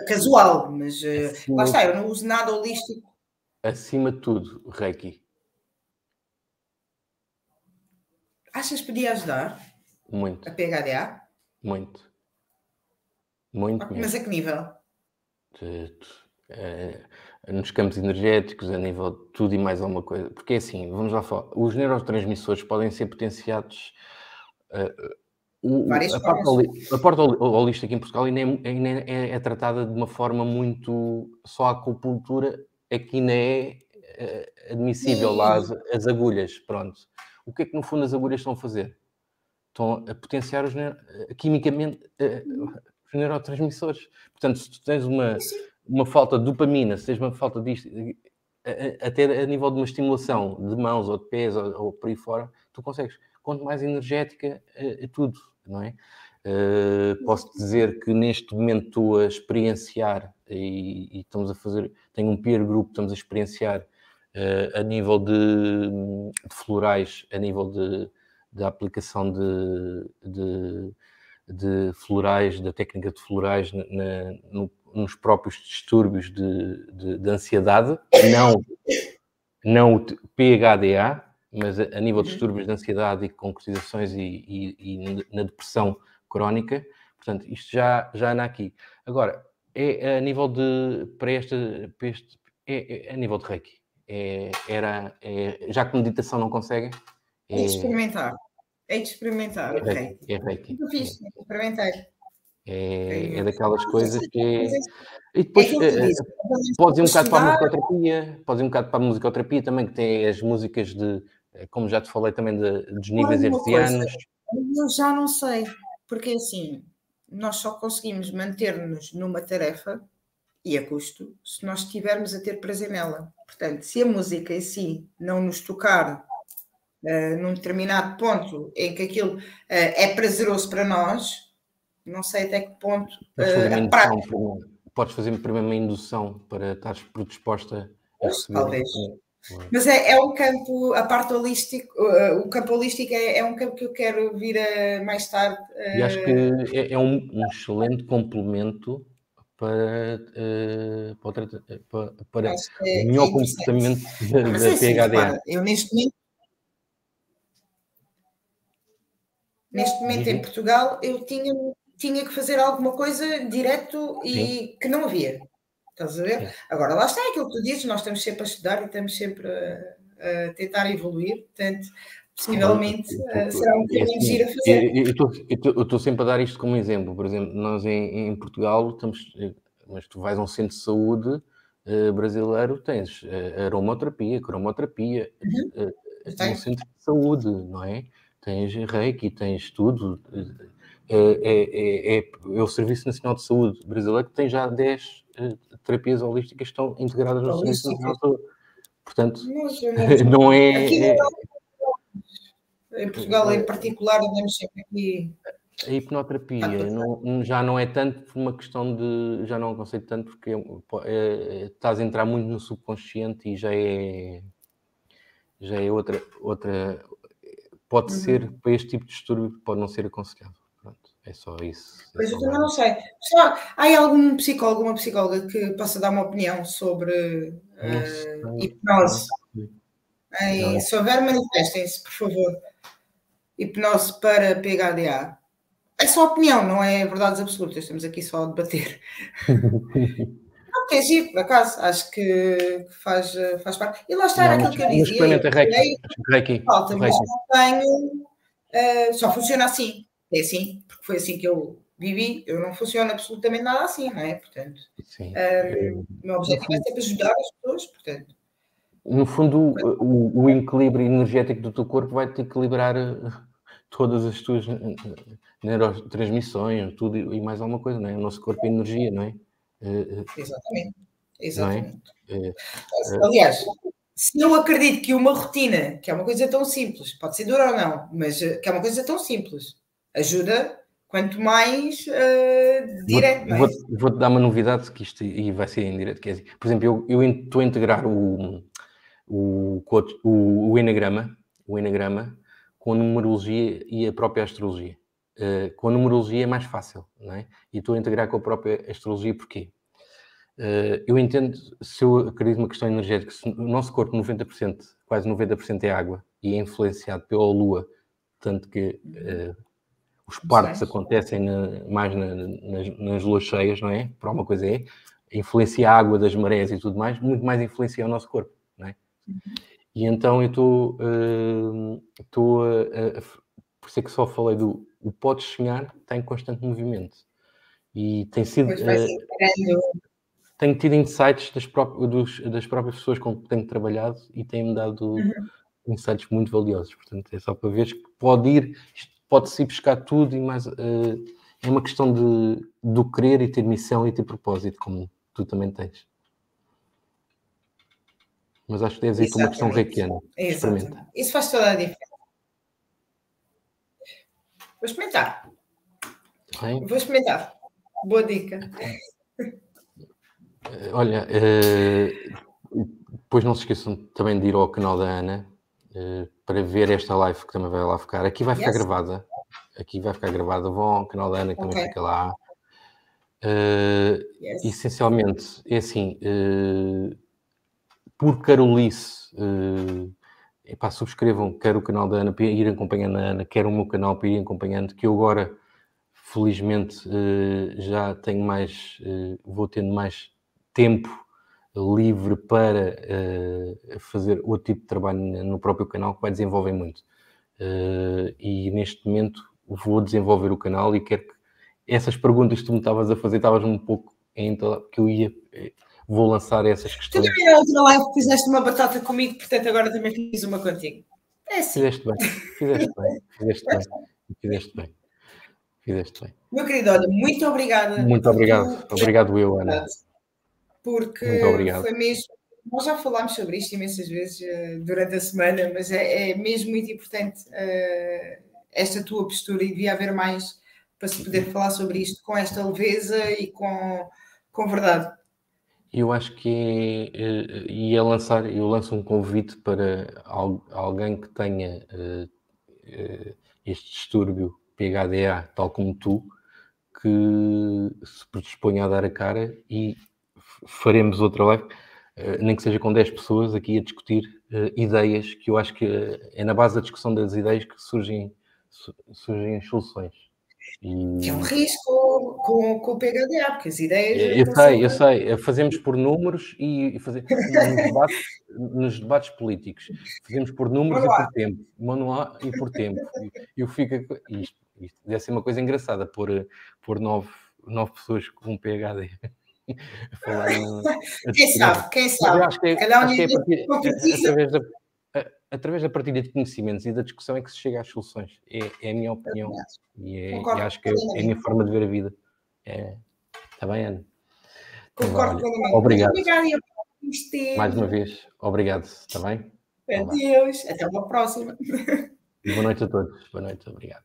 B: casual, mas lá está, eu não uso nada holístico.
A: Acima de tudo, Reiki.
B: Achas que podia ajudar?
A: Muito.
B: A PHDA?
A: Muito. Muito mesmo.
B: Mas a que nível?
A: Nos campos energéticos, a nível de tudo e mais alguma coisa. Porque é assim, vamos lá falar, os neurotransmissores podem ser potenciados. A parte holística em Portugal ainda é tratada de uma forma muito... Só a acupuntura é que ainda é admissível lá as agulhas, pronto. O que é que no fundo as agulhas estão a fazer? Estão a potenciar quimicamente os neurotransmissores. Portanto, se tu tens uma falta de dopamina, se tens uma falta disto, até a nível de uma estimulação de mãos ou de pés ou por aí fora, tu consegues. Quanto mais energética, é tudo, não é? Posso dizer que neste momento estou a experienciar e estamos a fazer, tenho um peer group, estamos a experienciar a nível de florais, a nível de aplicação de florais, da técnica de florais nos próprios distúrbios de ansiedade, não o PHDA, mas a nível de distúrbios de ansiedade e concretizações e na depressão crónica. Portanto, isto já anda aqui. Agora, é a nível é a nível de Reiki. Já que meditação não conseguem...
B: É de experimentar. Ok.
A: É Reiki.
B: Muito fixe, experimentar.
A: É daquelas coisas que... E
B: É
A: depois
B: aquilo que tu dizes.
A: podes ir um bocado para a musicoterapia, também, que tem as músicas como já te falei também, dos níveis hertzianos.
B: Eu já não sei, porque assim, nós só conseguimos manter-nos numa tarefa e a custo se nós estivermos a ter prazer nela. Portanto, se a música em si não nos tocar num determinado ponto em que aquilo é prazeroso para nós, não sei até que ponto
A: podes fazer primeiro uma indução para estares predisposta a receber.
B: Talvez. Mas é um campo, a parte holística, o campo holístico é um campo que eu quero vir a mais tarde.
A: E acho que é um excelente complemento para o melhor comportamento da PHDA.
B: Eu neste momento em Portugal, eu tinha que fazer alguma coisa direto e que não havia. Estás a ver? Sim. Agora, lá está aquilo que tu dizes, nós estamos sempre a estudar e estamos sempre a tentar evoluir, portanto, possivelmente será um bocadinho giro a fazer.
A: Eu estou sempre a dar isto como exemplo. Por exemplo, nós em Portugal estamos, mas tu vais a um centro de saúde brasileiro, tens aromaterapia, cromoterapia, num centro de saúde, não é? Tens Reiki, tens tudo. É o Serviço Nacional de Saúde brasileiro que tem já 10 terapias holísticas que estão integradas no Serviço Nacional de Saúde. Portanto, não é...
B: Em Portugal, em particular, andamos sempre aqui...
A: A hipnoterapia já não é tanto por uma questão de... Já não aconselho tanto porque estás a entrar muito no subconsciente e já é outra... Pode ser, para este tipo de distúrbio, pode não ser aconselhado. Pronto, é só isso.
B: Mas eu também não sei. Há algum psicólogo, uma psicóloga que possa dar uma opinião sobre hipnose? Se houver, manifestem-se, por favor. Hipnose para PHDA. É só opinião, não é verdades absolutas. Estamos aqui só a debater. Não, é giro, por acaso. Acho que faz parte. E lá está aquilo que eu dizia.
A: Experimenta Reiki.
B: Mas não tenho... só funciona assim. É assim, porque foi assim que eu vivi. Eu não funciono absolutamente nada assim, não é? Portanto, o meu objetivo é sempre ajudar as pessoas, portanto.
A: No fundo, o equilíbrio energético do teu corpo vai-te equilibrar todas as tuas neurotransmissões, tudo e mais alguma coisa, não é? O nosso corpo é energia, não é?
B: Exatamente. Não é? Aliás, se eu acredito que uma rotina, que é uma coisa tão simples, pode ser dura ou não, mas que é uma coisa tão simples, ajuda quanto mais direto.
A: Vou-te dar uma novidade que isto e vai ser em direto, que é assim. Por exemplo, eu estou a integrar o enagrama com a numerologia e a própria astrologia. Com a numerologia é mais fácil, não é? E estou a integrar com a própria astrologia, porquê? Eu entendo, se eu acredito numa questão energética, se o nosso corpo, 90%, quase 90% é água e é influenciado pela Lua, tanto que os partos acontecem mais nas luas cheias, não é? Por alguma coisa influencia a água das marés e tudo mais, muito mais influencia o nosso corpo, não é? E então eu estou por isso é que só falei o podes sonhar, está em constante movimento. E tem sido... tenho tido insights das próprias pessoas com que tenho trabalhado e têm-me dado insights muito valiosos. Portanto, é só para ver que pode-se ir buscar tudo e mais... é uma questão do querer e ter missão e ter propósito, como tu também tens. Mas acho que deves ir para uma questão reikiana. Experimenta.
B: Isso faz toda a diferença. Vou experimentar.
A: Bem?
B: Vou experimentar. Boa dica.
A: Olha, depois não se esqueçam também de ir ao canal da Ana para ver esta live que também vai lá ficar. Aqui vai ficar gravada. Aqui vai ficar gravada. Vão ao canal da Ana que também fica lá. Essencialmente, é assim, por carolice, subscrevam quer o canal da Ana para ir acompanhando a Ana, quer o meu canal para ir acompanhando, que eu agora, felizmente, já tenho mais, vou tendo mais tempo livre para fazer outro tipo de trabalho no próprio canal, que vai desenvolver muito. E neste momento vou desenvolver o canal e quero que essas perguntas que tu me estavas a fazer, estavas um pouco que eu vou lançar essas questões.
B: Tu também na outra live fizeste uma batata comigo, portanto agora também fiz uma contigo. É assim.
A: Fizeste bem.
B: Meu querido, olha, muito obrigada.
A: Muito obrigado. Obrigado eu, Ana.
B: Porque
A: muito obrigado.
B: Foi mesmo... Nós já falámos sobre isto imensas vezes durante a semana, mas é mesmo muito importante esta tua postura e devia haver mais para se poder falar sobre isto com esta leveza e com verdade.
A: Eu acho que eu lanço um convite para alguém que tenha este distúrbio PHDA, tal como tu, que se predisponha a dar a cara e faremos outra live, nem que seja com 10 pessoas aqui a discutir ideias, que eu acho que é na base da discussão das ideias que surgem as soluções.
B: Que é um risco com o PHDA, porque as ideias...
A: Eu sei. Fazemos por números e nos debates políticos. Fazemos por números e por tempo. Manual e por tempo. Eu fico... Isto deve ser uma coisa engraçada, pôr 9 pessoas com PHD a falar...
B: Quem sabe?
A: Acho que através da partilha de conhecimentos e da discussão é que se chega às soluções. É a minha opinião. E acho que é a minha forma de ver a vida. Está bem, Ana?
B: Concordo plenamente.
A: Obrigado.
B: Obrigada.
A: Mais uma vez, obrigado. Está bem?
B: Adeus. Até uma próxima.
A: Boa noite a todos. Boa noite. Obrigado.